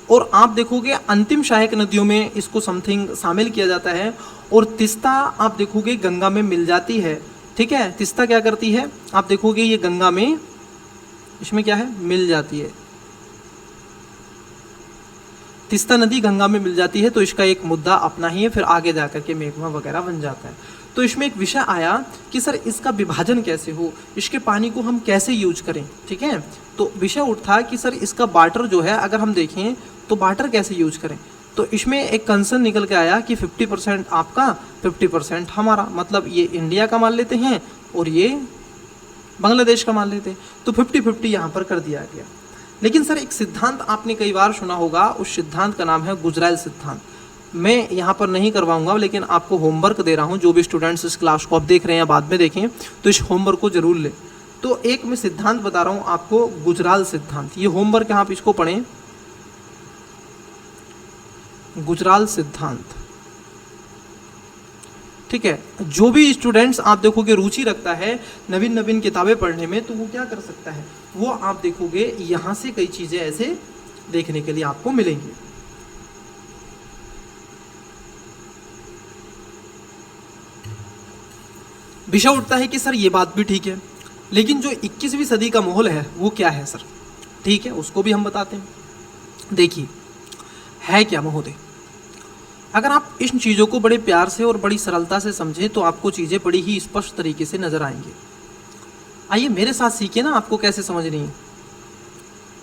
Speaker 1: और आप देखोगे अंतिम सहायक नदियों में इसको समथिंग शामिल किया जाता है। और तीस्ता आप देखोगे गंगा में मिल जाती है, ठीक है। तीस्ता क्या करती है, आप देखोगे ये गंगा में, इसमें क्या है, मिल जाती है। तीस्ता नदी गंगा में मिल जाती है, तो इसका एक मुद्दा अपना ही है, फिर आगे जाकर के मेघमा वगैरह बन जाता है। तो इसमें एक विषय आया कि सर इसका विभाजन कैसे हो, इसके पानी को हम कैसे यूज करें, ठीक है। तो विषय उठा कि सर इसका वाटर जो है अगर हम देखें तो वाटर कैसे यूज करें। तो इसमें एक कंसर्न निकल के आया कि 50% आपका 50% हमारा, मतलब ये इंडिया का मान लेते हैं और ये बांग्लादेश का मान लेते हैं, तो 50-50 यहाँ पर कर दिया गया। लेकिन सर एक सिद्धांत आपने कई बार सुना होगा, उस सिद्धांत का नाम है गुजराल सिद्धांत। मैं यहाँ पर नहीं करवाऊंगा, लेकिन आपको होमवर्क दे रहा हूँ। जो भी स्टूडेंट्स इस क्लास को अब देख रहे हैं या बाद में देखें तो इस होमवर्क को जरूर लें। तो एक मैं सिद्धांत बता रहा हूँ आपको, गुजराल सिद्धांत। ये होमवर्क है, आप इसको पढ़ें, गुजराल सिद्धांत। ठीक है, जो भी स्टूडेंट्स आप देखोगे रुचि रखता है नवीन नवीन किताबें पढ़ने में, तो वो क्या कर सकता है, वो आप देखोगे यहाँ से कई चीज़ें ऐसे देखने के लिए आपको मिलेंगी। विषय उठता है कि सर ये बात भी ठीक है, लेकिन जो 21वीं सदी का माहौल है वो क्या है सर। ठीक है, उसको भी हम बताते हैं। देखिए है क्या महोदय, अगर आप इन चीज़ों को बड़े प्यार से और बड़ी सरलता से समझें तो आपको चीज़ें बड़ी ही स्पष्ट तरीके से नजर आएंगी। आइए मेरे साथ सीखिए ना, आपको कैसे समझनी है।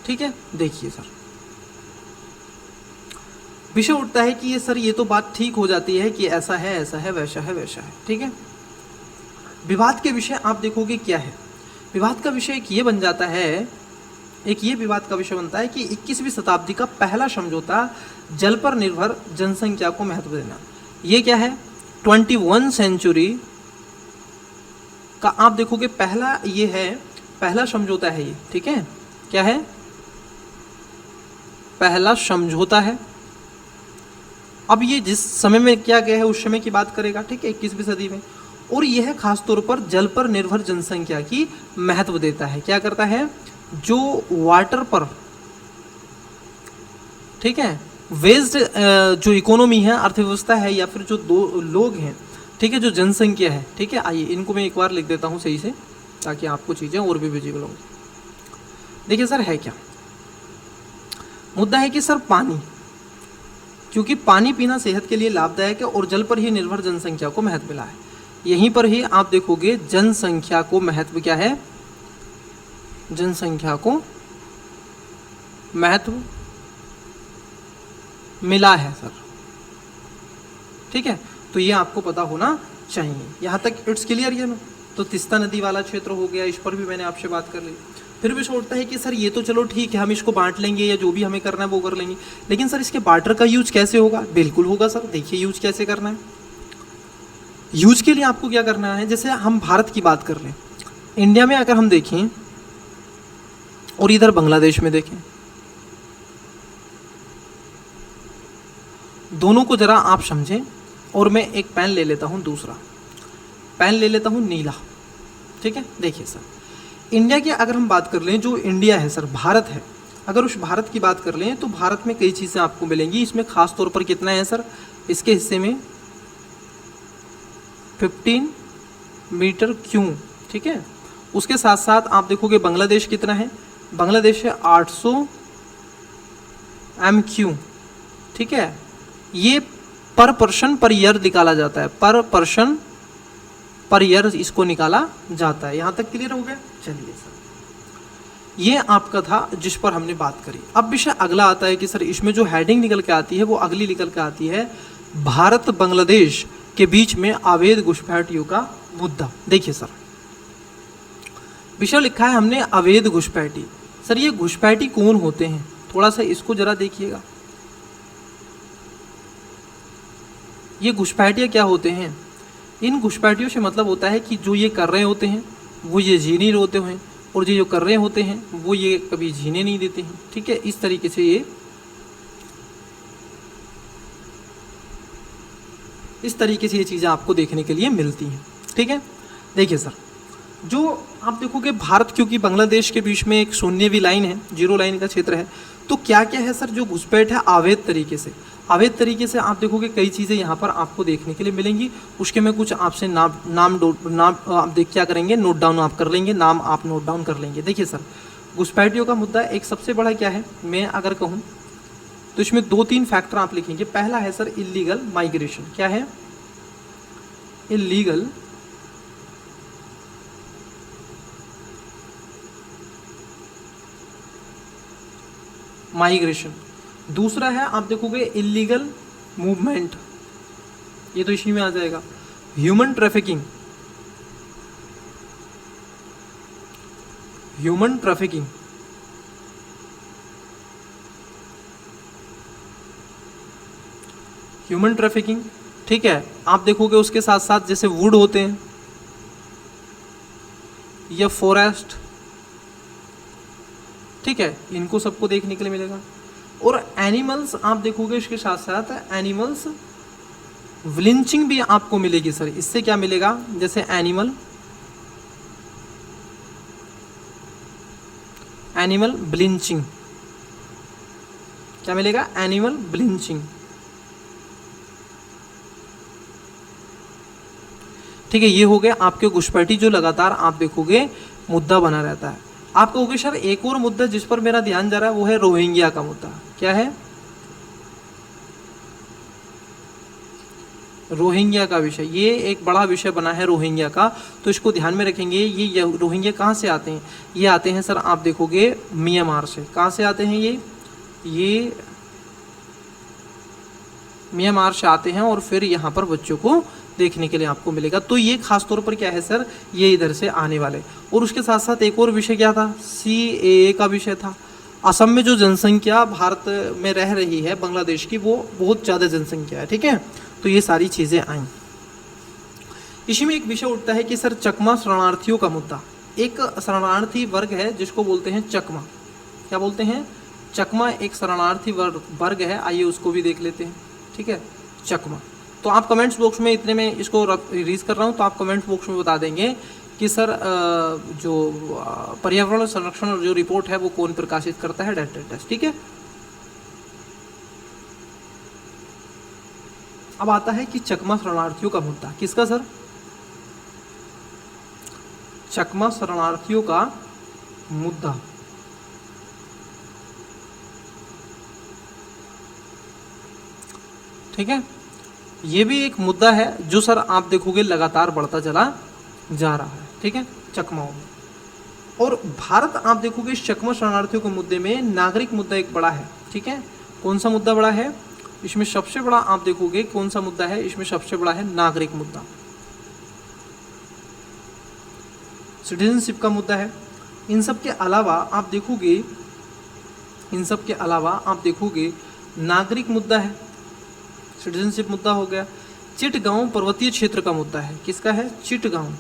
Speaker 1: ठीक है, देखिए सर, विषय उठता है कि ये सर ये तो बात ठीक हो जाती है कि ऐसा है, ऐसा है, वैसा है, वैसा है। ठीक है, विवाद के विषय आप देखोगे क्या है। विवाद का विषय एक ये बन जाता है, एक ये विवाद का विषय बनता है कि 21वीं शताब्दी का पहला समझौता जल पर निर्भर जनसंख्या को महत्व देना। ये क्या है, 21 सेंचुरी का आप देखोगे पहला ये है, पहला समझौता है ये। ठीक है, क्या है, पहला समझौता है। अब ये जिस समय में क्या गया है उस समय की बात करेगा। ठीक है, 21वीं सदी में, और यह खासतौर पर जल पर निर्भर जनसंख्या की महत्व देता है। क्या करता है, जो वाटर पर, ठीक है, वेस्ड जो इकोनॉमी है, अर्थव्यवस्था है, या फिर जो दो लोग हैं, ठीक है, जो जनसंख्या है। ठीक है, आइए इनको मैं एक बार लिख देता हूँ सही से, ताकि आपको चीज़ें और भी विजिबल हों। देखिए सर है क्या, मुद्दा है कि सर पानी, क्योंकि पानी पीना सेहत के लिए लाभदायक है और जल पर ही निर्भर जनसंख्या को महत्व मिला है। यहीं पर ही आप देखोगे जनसंख्या को महत्व क्या है, जनसंख्या को महत्व मिला है सर। ठीक है, तो ये आपको पता होना चाहिए। यहाँ तक इट्स क्लियर ये ना। तो तीस्ता नदी वाला क्षेत्र हो गया, इस पर भी मैंने आपसे बात कर ली। फिर भी सोचता है कि सर ये तो चलो ठीक है, हम इसको बांट लेंगे या जो भी हमें करना है वो कर लेंगे, लेकिन सर इसके बार्टर का यूज कैसे होगा। बिल्कुल होगा सर, देखिए यूज कैसे करना है। यूज के लिए आपको क्या करना है, जैसे हम भारत की बात कर लें, इंडिया में अगर हम देखें और इधर बांग्लादेश में देखें, दोनों को जरा आप समझें। और मैं एक पेन ले लेता हूं, दूसरा पेन ले लेता हूं नीला। ठीक है, देखिए सर, इंडिया की अगर हम बात कर लें, जो इंडिया है सर, भारत है, अगर उस भारत की बात कर लें तो भारत में कई चीज़ें आपको मिलेंगी। इसमें खास तौर पर कितना है सर, इसके हिस्से में 15 मीटर क्यूब। ठीक है, उसके साथ साथ आप देखोगे बांग्लादेश कितना है, बांग्लादेश है 800 MQ। ठीक है, ये पर पर्सन पर ईयर निकाला जाता है, पर पर्सन पर ईयर इसको निकाला जाता है। यहाँ तक क्लियर हो गया। चलिए सर, ये आपका था जिस पर हमने बात करी। अब विषय अगला आता है कि सर इसमें जो हेडिंग निकल के आती है वो अगली निकल के आती है, भारत बांग्लादेश के बीच में अवैध घुसपैठियों का मुद्दा। देखिए सर, विषय लिखा है हमने अवैध घुसपैठी। सर ये घुसपैठी कौन होते हैं, थोड़ा सा इसको जरा देखिएगा। ये घुसपैठिया क्या होते हैं, इन घुसपैठियों से मतलब होता है कि जो ये कर रहे होते हैं वो ये जीने होते हैं, और जो कर रहे होते हैं वो ये कभी जीने नहीं देते हैं। ठीक है, इस तरीके से ये चीज़ें आपको देखने के लिए मिलती हैं। ठीक है, देखिए सर, जो आप देखोगे भारत, क्योंकि बांग्लादेश के बीच में एक शून्यवी लाइन है, जीरो लाइन का क्षेत्र है, तो क्या क्या है सर, जो घुसपैठ है अवैध तरीके से, अवैध तरीके से आप देखोगे कई चीज़ें यहाँ पर आपको देखने के लिए मिलेंगी। उसके में कुछ आपसे नाम आप देख क्या करेंगे, नोट डाउन आप कर लेंगे, नाम आप नोट डाउन कर लेंगे। देखिए सर, घुसपैठियों का मुद्दा एक सबसे बड़ा क्या है, मैं अगर कहूँ तो इसमें 2-3 फैक्टर आप लिखेंगे। पहला है सर इलीगल माइग्रेशन। क्या है, इलीगल माइग्रेशन। दूसरा है आप देखोगे इलीगल मूवमेंट, ये तो इसी में आ जाएगा। Human trafficking, human trafficking, human trafficking, ठीक है। आप देखोगे उसके साथ साथ जैसे वुड होते हैं या फॉरेस्ट, ठीक है, इनको सबको देखने के लिए मिलेगा। और एनिमल्स आप देखोगे इसके साथ साथ एनिमल्स ब्लिंचिंग भी आपको मिलेगी सर। इससे क्या मिलेगा, जैसे एनिमल ब्लिंचिंग, क्या मिलेगा, एनिमल ब्लिंचिंग, ठीक है। ये हो गया आपके घुसपैठी जो लगातार आप देखोगे मुद्दा बना रहता है। आप कहोगे सर एक और मुद्दा जिस पर मेरा ध्यान जा रहा है वो है रोहिंग्या का मुद्दा। क्या है, रोहिंग्या का विषय, ये एक बड़ा विषय बना है रोहिंग्या का, तो इसको ध्यान में रखेंगे। ये रोहिंग्या कहाँ से आते हैं, ये आते हैं सर आप देखोगे म्यांमार से। कहाँ से आते हैं ये म्यांमार से आते हैं और फिर यहाँ पर बच्चों को देखने के लिए आपको मिलेगा। तो ये खास तौर पर क्या है सर, ये इधर से आने वाले। और उसके साथ साथ एक और विषय क्या था, CAA का विषय था। असम में जो जनसंख्या भारत में रह रही है बांग्लादेश की, वो बहुत ज़्यादा जनसंख्या है, ठीक है। तो ये सारी चीज़ें आई। इसी में एक विषय उठता है कि सर चकमा शरणार्थियों का मुद्दा। एक शरणार्थी वर्ग है जिसको बोलते हैं चकमा। क्या बोलते हैं, चकमा एक शरणार्थी वर्ग है। आइए उसको भी देख लेते हैं, ठीक है, चकमा। तो आप कमेंट्स बॉक्स में, इतने में इसको रिलीज कर रहा हूँ, तो आप कमेंट्स बॉक्स में बता देंगे कि सर जो पर्यावरण संरक्षण जो रिपोर्ट है वो कौन प्रकाशित करता है, डैश, ठीक है। अब आता है कि चकमा शरणार्थियों का मुद्दा। किसका सर, चकमा शरणार्थियों का मुद्दा, ठीक है। ये भी एक मुद्दा है जो सर आप देखोगे लगातार बढ़ता चला जा रहा है, ठीक है, चकमाओं में। और भारत आप देखोगे इस चकमा शरणार्थियों के मुद्दे में नागरिक मुद्दा एक बड़ा है, ठीक है। कौन सा मुद्दा बड़ा है, इसमें सबसे बड़ा आप देखोगे कौन सा मुद्दा है, इसमें सबसे बड़ा है नागरिक मुद्दा, सिटीजनशिप का मुद्दा है। इन सब के अलावा आप देखोगे नागरिक मुद्दा है, सिटीजनशिप मुद्दा हो गया। चिटगांव पर्वतीय क्षेत्र का मुद्दा है। किसका है, चिटगांव,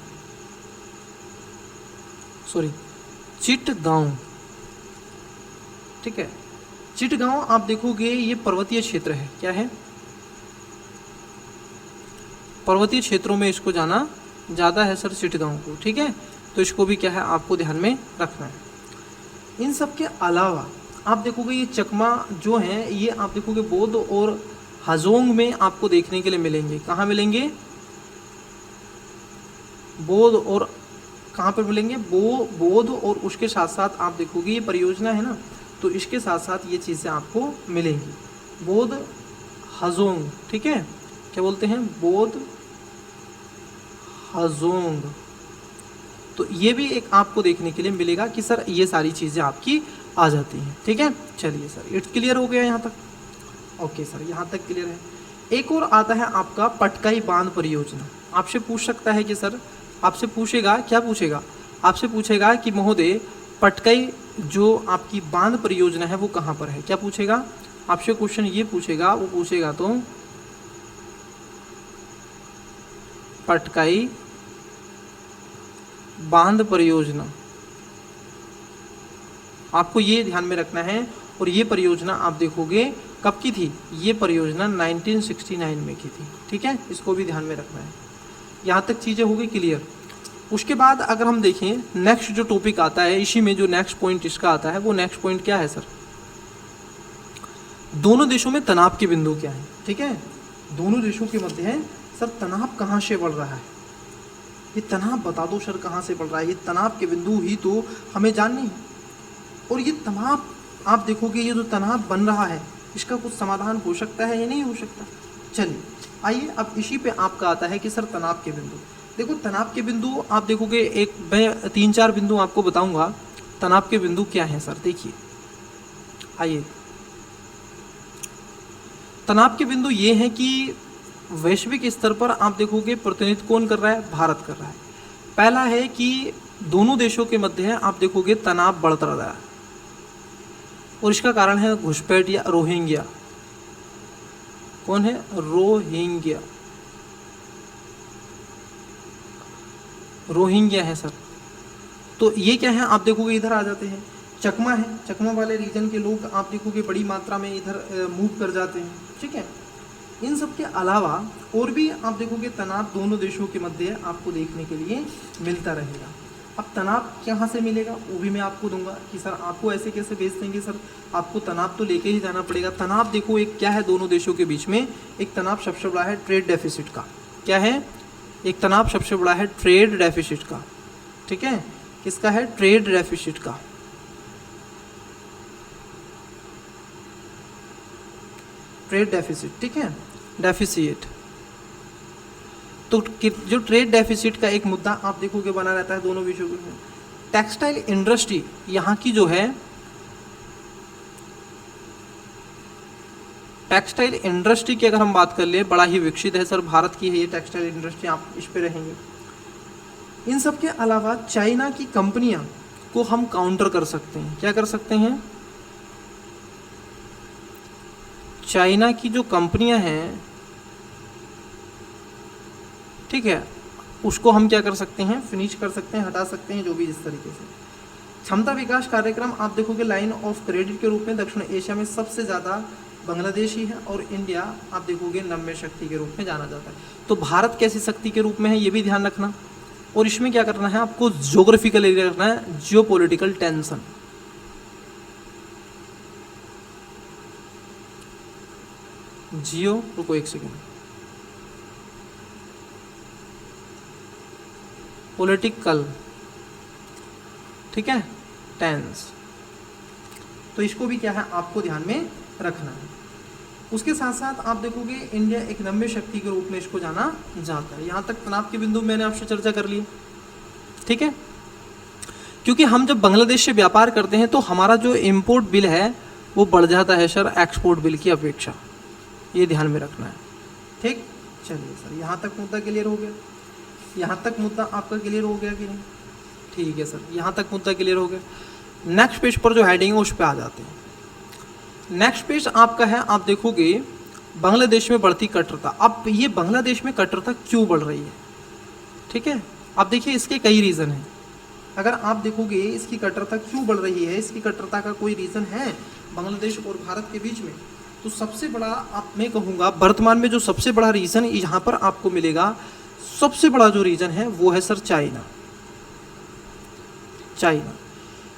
Speaker 1: ठीक है। चिटगांव आप देखोगे ये पर्वतीय क्षेत्र है। क्या है, पर्वतीय क्षेत्रों में इसको जाना ज़्यादा है सर चिटगांव को, ठीक है। तो इसको भी क्या है आपको ध्यान में रखना है। इन सब के अलावा आप देखोगे ये चकमा जो हैं ये आप देखोगे बौद्ध और हाजोंग में आपको देखने के लिए मिलेंगे। कहाँ मिलेंगे, बौद्ध और कहाँ पर मिलेंगे, बौद्ध और उसके साथ साथ आप देखोगे ये परियोजना है ना, तो इसके साथ साथ ये चीज़ें आपको मिलेंगी। बौद्ध हाजोंग, ठीक है, क्या बोलते हैं, बौद्ध हाजोंग। तो ये भी एक आपको देखने के लिए मिलेगा कि सर ये सारी चीज़ें आपकी आ जाती हैं, ठीक है। चलिए सर इट्स क्लियर हो गया यहाँ तक, ओके सर यहाँ तक क्लियर है। एक और आता है आपका पटकाई बांध परियोजना। आपसे पूछ सकता है कि सर, आपसे पूछेगा, क्या पूछेगा, आपसे पूछेगा कि महोदय पटकाई जो आपकी बांध परियोजना है वो कहाँ पर है। क्या पूछेगा आपसे, क्वेश्चन ये पूछेगा, वो पूछेगा तो पटकाई बांध परियोजना, आपको ये ध्यान में रखना है। और ये परियोजना आप देखोगे कब की थी, ये परियोजना 1969 में की थी, ठीक है, इसको भी ध्यान में रखना है। यहाँ तक चीज़ें हो गई क्लियर। उसके बाद अगर हम देखें नेक्स्ट जो टॉपिक आता है, इसी में जो नेक्स्ट पॉइंट इसका आता है, वो नेक्स्ट पॉइंट क्या है सर, दोनों देशों में तनाव के बिंदु क्या है, ठीक है। दोनों देशों के मध्य है सर तनाव कहाँ से बढ़ रहा है, ये तनाव बता दो सर कहाँ से बढ़ रहा है, ये तनाव के बिंदु ही तो हमें जाननी है। और ये तनाव आप देखोगे ये जो तनाव बन रहा है इसका कुछ समाधान हो सकता है या नहीं हो सकता। चलिए आइए अब इसी पे आपका आता है कि सर तनाव के बिंदु। देखो तनाव के बिंदु आप देखोगे, एक मैं 3-4 बिंदु आपको बताऊंगा तनाव के बिंदु क्या हैं सर। देखिए आइए, तनाव के बिंदु ये हैं कि वैश्विक स्तर पर आप देखोगे प्रतिनिधित्व कौन कर रहा है, भारत कर रहा है। पहला है कि दोनों देशों के मध्य है आप देखोगे तनाव बढ़ता रहा है और इसका कारण है घुसपैठ या रोहिंग्या। कौन है? रोहिंग्या। रोहिंग्या है सर। तो ये क्या है, आप देखोगे इधर आ जाते हैं। चकमा है, चकमा वाले रीजन के लोग आप देखोगे बड़ी मात्रा में इधर मूव कर जाते हैं, ठीक है। इन सब के अलावा और भी आप देखोगे तनाव दोनों देशों के मध्य आपको देखने के लिए मिलता रहेगा। अब तनाव कहाँ से मिलेगा वो भी मैं आपको दूंगा कि सर आपको ऐसे कैसे भेज देंगे सर, आपको तनाव तो लेके ही जाना पड़ेगा। तनाव देखो एक क्या है दोनों देशों के बीच में, एक तनाव सबसे बड़ा है ट्रेड डेफिसिट का। क्या है? एक तनाव सबसे बड़ा है ट्रेड डेफिसिट का, ठीक है। किसका है? ट्रेड डेफिसिट का। ट्रेड डेफिसिट, ठीक है, डेफिसिट। तो जो ट्रेड डेफिसिट का एक मुद्दा आप देखोगे बना रहता है दोनों विषयों में। टेक्सटाइल इंडस्ट्री यहाँ की जो है, टेक्सटाइल इंडस्ट्री की अगर हम बात कर ले, बड़ा ही विकसित है सर, भारत की है ये टेक्सटाइल इंडस्ट्री, आप इस पे रहेंगे। इन सब के अलावा चाइना की कंपनियां को हम काउंटर कर सकते हैं। क्या कर सकते हैं? चाइना की जो कंपनियां हैं, ठीक है, उसको हम क्या कर सकते हैं? फिनिश कर सकते हैं, हटा सकते हैं, जो भी इस तरीके से। क्षमता विकास कार्यक्रम आप देखोगे लाइन ऑफ क्रेडिट के रूप में दक्षिण एशिया में सबसे ज़्यादा बांग्लादेश ही है, और इंडिया आप देखोगे नम्य शक्ति के रूप में जाना जाता है। तो भारत कैसी शक्ति के रूप में है ये भी ध्यान रखना। और इसमें क्या करना है आपको? ज्योग्राफिकल एरिया रखना है, जियोपॉलिटिकल टेंशन। जियो, रुको एक सेकेंड, पॉलिटिकल, ठीक है, टेंस। तो इसको भी क्या है आपको ध्यान में रखना है। उसके साथ साथ आप देखोगे इंडिया एक नम्य शक्ति के रूप में इसको जाना जाता है। यहाँ तक तनाव के बिंदु मैंने आपसे चर्चा कर ली, ठीक है। क्योंकि हम जब बांग्लादेश से व्यापार करते हैं तो हमारा जो इम्पोर्ट बिल है वो बढ़ जाता है सर एक्सपोर्ट बिल की अपेक्षा, ये ध्यान में रखना है, ठीक। चलिए सर, यहाँ तक मुद्दा क्लियर हो गया? यहाँ तक मुद्दा आपका क्लियर हो गया कि नहीं? ठीक है सर, यहाँ तक मुद्दा क्लियर हो गया। नेक्स्ट पेज पर जो हेडिंग है उस पर आ जाते हैं। नेक्स्ट पेज आपका है, आप देखोगे बांग्लादेश में बढ़ती कट्टरता। अब ये बांग्लादेश में कट्टरता क्यों बढ़ रही है, ठीक है। अब देखिए इसके कई रीज़न हैं। अगर आप देखोगे इसकी कट्टरता क्यों बढ़ रही है, इसकी कट्टरता का कोई रीज़न है बांग्लादेश और भारत के बीच में, तो सबसे बड़ा आप मैं कहूँगा वर्तमान में जो सबसे बड़ा रीज़न यहाँ पर आपको मिलेगा, सबसे बड़ा जो रीज़न है वो है सर चाइना।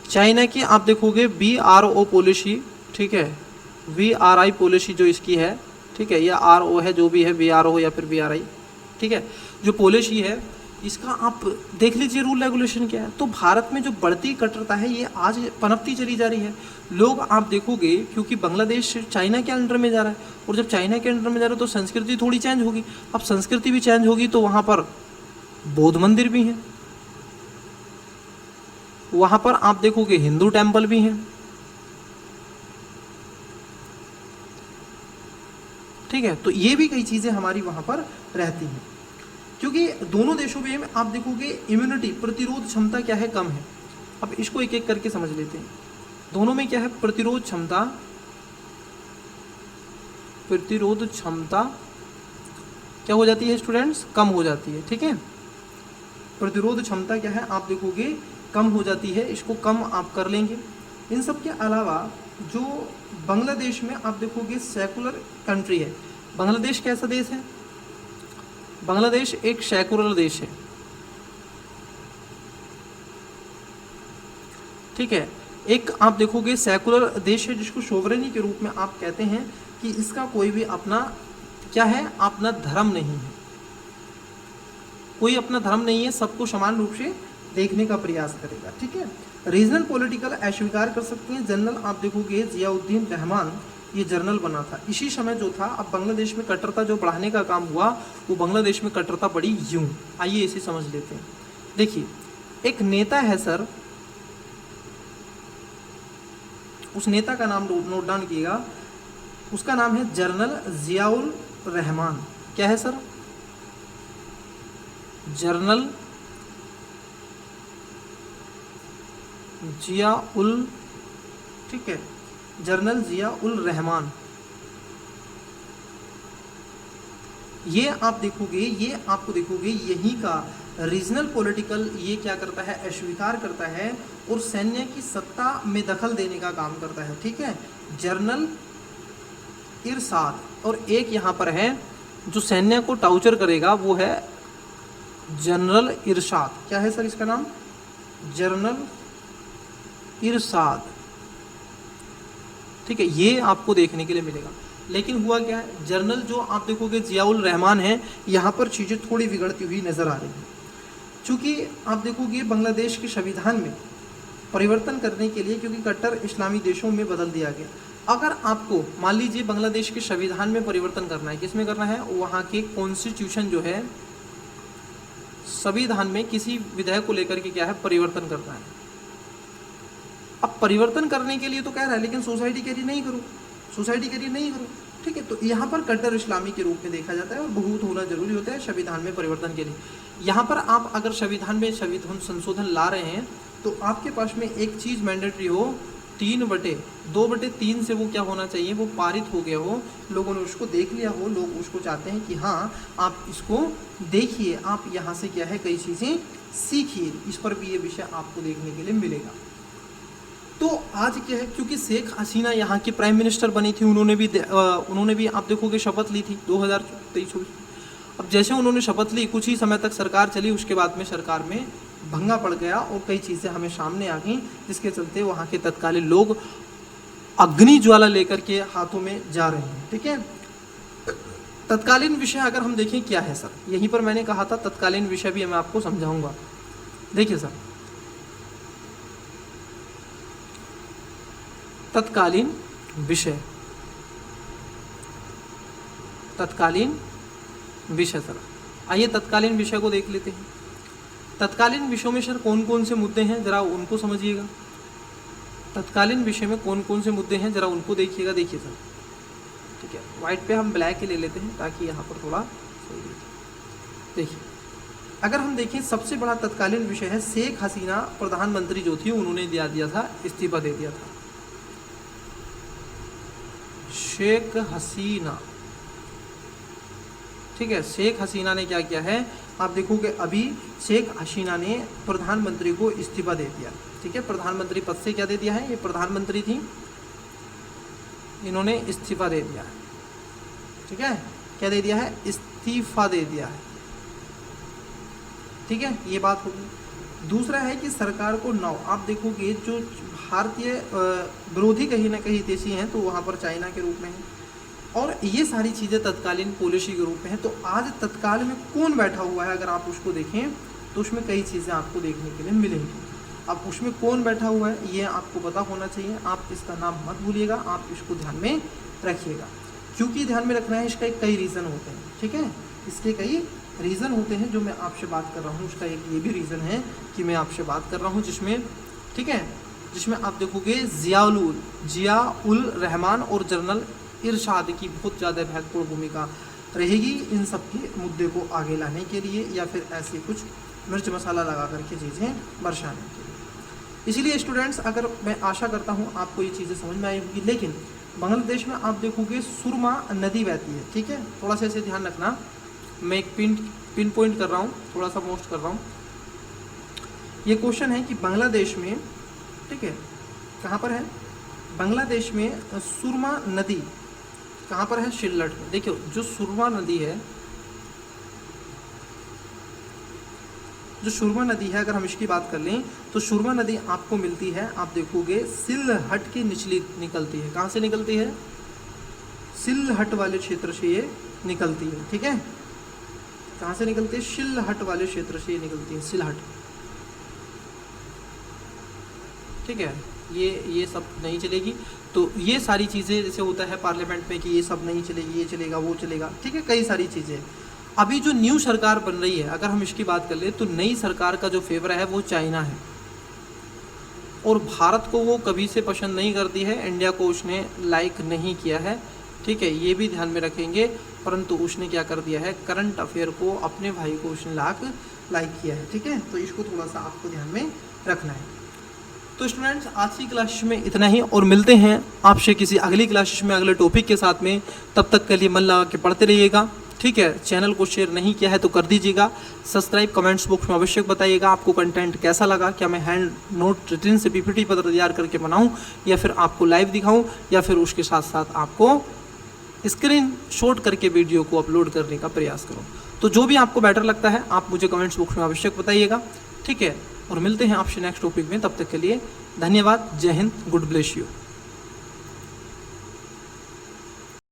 Speaker 1: चाइना की आप देखोगे BRO पॉलिसी, ठीक है, VRI पॉलिसी जो इसकी है, ठीक है, या RO है, जो भी है, BRO या फिर VRI, ठीक है, जो पॉलिसी है इसका आप देख लीजिए रूल रेगुलेशन क्या है। तो भारत में जो बढ़ती कट्टरता है ये आज पनपती चली जा रही है। लोग आप देखोगे क्योंकि बांग्लादेश चाइना के अंडर में जा रहा है, और जब चाइना के अंडर में जा रहा है तो संस्कृति थोड़ी चेंज होगी। अब संस्कृति भी चेंज होगी तो वहाँ पर बौद्ध मंदिर भी हैं, वहाँ पर आप देखोगे हिंदू टेम्पल भी हैं, ठीक है। तो ये भी कई चीज़ें हमारी वहाँ पर रहती हैं, क्योंकि दोनों देशों में आप देखोगे इम्यूनिटी, प्रतिरोध क्षमता क्या है, कम है। अब इसको एक एक करके समझ लेते हैं। दोनों में क्या है? प्रतिरोध क्षमता क्या हो जाती है स्टूडेंट्स? कम हो जाती है, ठीक है। प्रतिरोध क्षमता क्या है आप देखोगे कम हो जाती है, इसको कम आप कर लेंगे। इन सब के अलावा जो बांग्लादेश में आप देखोगे सेकुलर कंट्री है। बांग्लादेश कैसा देश है? बांग्लादेश एक सेकुलर देश है, ठीक है। एक आप देखोगे सेकुलर देश है जिसको सोवरेनी के रूप में आप कहते हैं कि इसका कोई भी अपना क्या है, अपना धर्म नहीं है, कोई अपना धर्म नहीं है, सबको समान रूप से देखने का प्रयास करेगा, ठीक है। रीजनल पॉलिटिकल अस्वीकार कर सकते हैं। जनरल आप देखोगे जियाउद्दीन रहमान ये जर्नल बना था इसी समय जो था। अब बांग्लादेश में कट्टरता जो बढ़ाने का काम हुआ वो बांग्लादेश में कट्टरता बढ़ी यूं। आइए इसे समझ लेते हैं। देखिए एक नेता है सर, उस नेता का नाम नोट डाउन कीजिएगा, उसका नाम है जनरल जियाउल रहमान। क्या है सर? जनरल जियाउल, ठीक है, जनरल जियाउल रहमान। ये आप देखोगे, ये आपको देखोगे यहीं का रीजनल पॉलिटिकल ये क्या करता है, अस्वीकार करता है और सैन्य की सत्ता में दखल देने का काम करता है। ठीक है, जनरल इरशाद। और एक यहाँ पर है जो सैन्य को टाउचर करेगा, वो है जनरल इरशाद। क्या है सर इसका नाम? जनरल इरशाद। ठीक है, ये आपको देखने के लिए मिलेगा। लेकिन हुआ क्या है, जनरल जो आप देखोगे जियाउल रहमान है, यहाँ पर चीज़ें थोड़ी बिगड़ती हुई नज़र आ रही हैं। चूँकि आप देखोगे बांग्लादेश के संविधान में परिवर्तन करने के लिए, क्योंकि कट्टर इस्लामी देशों में बदल दिया गया। अगर आपको मान लीजिए बांग्लादेश के संविधान में परिवर्तन करना है, किस में करना है, वहाँ के कॉन्स्टिट्यूशन जो है संविधान में किसी विधेयक को लेकर के क्या है, परिवर्तन करना है। अब परिवर्तन करने के लिए तो कह रहा है, लेकिन सोसाइटी कह रही नहीं करो, सोसाइटी कह रही नहीं करो। ठीक है, तो यहाँ पर कट्टर इस्लामी के रूप में देखा जाता है और बहुत होना जरूरी होता है संविधान में परिवर्तन के लिए। यहाँ पर आप अगर संविधान में संविधान संशोधन ला रहे हैं तो आपके पास में एक चीज़ मैंडेटरी हो, 2/3 से वो क्या होना चाहिए, वो पारित हो गया हो, लोगों ने उसको देख लिया हो, लोग उसको चाहते हैं कि हाँ आप इसको देखिए, आप यहाँ से क्या है कई चीज़ें सीखिए। इस पर भी ये विषय आपको देखने के लिए मिलेगा। तो आज क्या है, क्योंकि शेख हसीना यहाँ की प्राइम मिनिस्टर बनी थी, उन्होंने भी आप देखोगे शपथ ली थी 2023-24। अब जैसे उन्होंने शपथ ली, कुछ ही समय तक सरकार चली, उसके बाद में सरकार में भंगा पड़ गया और कई चीज़ें हमें सामने आ गई, जिसके चलते वहाँ के तत्कालीन लोग अग्नि ज्वाला लेकर के हाथों में जा रहे हैं। ठीक है, तत्कालीन विषय अगर हम देखें क्या है सर, यहीं पर मैंने कहा था तत्कालीन विषय भी मैं आपको समझाऊंगा। देखिए सर, तत्कालीन विषय, तत्कालीन विषय सर, आइए तत्कालीन विषय को देख लेते हैं। तत्कालीन विषयों में सर कौन कौन से मुद्दे हैं, जरा उनको समझिएगा। तत्कालीन विषय में कौन कौन से मुद्दे हैं, जरा उनको देखिएगा। देखिए सर, ठीक है, वाइट पे हम ब्लैक ही ले लेते हैं ताकि यहाँ पर थोड़ा सही दिखे। देखिए, अगर हम देखें सबसे बड़ा तत्कालीन विषय है शेख हसीना प्रधानमंत्री जो थी, उन्होंने दिया था, इस्तीफा दे दिया था। शेख हसीना, ठीक है, शेख हसीना ने क्या किया है, आप देखोगे अभी शेख हसीना ने प्रधानमंत्री को इस्तीफा दे दिया। ठीक है, प्रधानमंत्री पद से क्या दे दिया है, ये प्रधानमंत्री थी, इन्होंने इस्तीफा दे दिया है। ठीक है, क्या दे दिया है, इस्तीफा दे दिया है। ठीक है, ये बात होगी। दूसरा है कि सरकार को आप देखोगे जो भारतीय विरोधी कहीं ना कहीं देशी हैं, तो वहाँ पर चाइना के रूप में है, और ये सारी चीज़ें तत्कालीन पॉलिसी के रूप में है। तो आज तत्काल में कौन बैठा हुआ है, अगर आप उसको देखें तो उसमें कई चीज़ें आपको देखने के लिए मिलेंगी। अब उसमें कौन बैठा हुआ है ये आपको पता होना चाहिए, आप इसका नाम मत भूलिएगा, आप इसको ध्यान में रखिएगा। क्योंकि ध्यान में रखना है, इसका कई रीज़न होते हैं। ठीक है, इसके कई रीज़न होते हैं जो मैं आपसे बात कर रहा हूँ। उसका एक ये भी रीज़न है कि मैं आपसे बात कर रहा हूँ जिसमें, ठीक है, जिसमें आप देखोगे जियाउल रहमान और जनरल इरशाद की बहुत ज़्यादा महत्वपूर्ण भूमिका रहेगी इन सब के मुद्दे को आगे लाने के लिए, या फिर ऐसे कुछ मिर्च मसाला लगा करके चीज़ें बरसाने के लिए। इसलिए स्टूडेंट्स, अगर मैं आशा करता हूँ आपको ये चीज़ें समझ में आई होगी। लेकिन बांग्लादेश में आप देखोगे सुरमा नदी बहती है। ठीक है, थोड़ा सा ऐसे ध्यान रखना, मैं एक पिन पॉइंट कर रहा हूँ, थोड़ा सा पोस्ट कर रहा हूँ। ये क्वेश्चन है कि बांग्लादेश में, ठीक है, कहाँ पर है, बांग्लादेश में सुरमा नदी कहाँ पर है, शिल्लट में। देखियो, जो सुरमा नदी है, जो सुरमा नदी है, अगर हम इसकी बात कर लें तो सुरमा नदी आपको मिलती है, आप देखोगे सिलहट की निचली निकलती है। कहाँ से निकलती है, सिलहट वाले क्षेत्र से ये निकलती है। ठीक है, कहाँ से निकलती है, सिलहट वाले क्षेत्र से ये निकलती है, सिलहट। ठीक है, ये सब नहीं चलेगी। तो ये सारी चीज़ें, जैसे होता है पार्लियामेंट में कि ये सब नहीं चलेगी, ये चलेगा, वो चलेगा। ठीक है, कई सारी चीज़ें। अभी जो न्यू सरकार बन रही है, अगर हम इसकी बात कर ले तो नई सरकार का जो फेवर है वो चाइना है, और भारत को वो कभी से पसंद नहीं करती है, इंडिया को उसने लाइक नहीं किया है। ठीक है, ये भी ध्यान में रखेंगे। परंतु उसने क्या कर दिया है, करंट अफेयर को, अपने भाई को उसने लाइक किया है। ठीक है, तो इसको थोड़ा सा आपको ध्यान में रखना है। तो स्टूडेंट्स, आज की क्लास में इतना ही, और मिलते हैं आपसे किसी अगली क्लास में अगले टॉपिक के साथ में। तब तक के लिए मन लगा के पढ़ते रहिएगा। ठीक है, चैनल को शेयर नहीं किया है तो कर दीजिएगा, सब्सक्राइब, कमेंट्स बॉक्स में अवश्य बताइएगा आपको कंटेंट कैसा लगा, क्या मैं हैंड नोट रिटन से पीपीटी पत्र तैयार करके बनाऊं या फिर आपको लाइव दिखाऊं या फिर उसके साथ साथ आपको स्क्रीन शॉट करके वीडियो को अपलोड करने का प्रयास करूं। तो जो भी आपको बेटर लगता है आप मुझे कमेंट्स बॉक्स में अवश्य बताइएगा, ठीक है। और मिलते हैं आपसे नेक्स्ट टॉपिक में, तब तक के लिए धन्यवाद। जय हिंद, गुड ब्लेस यू।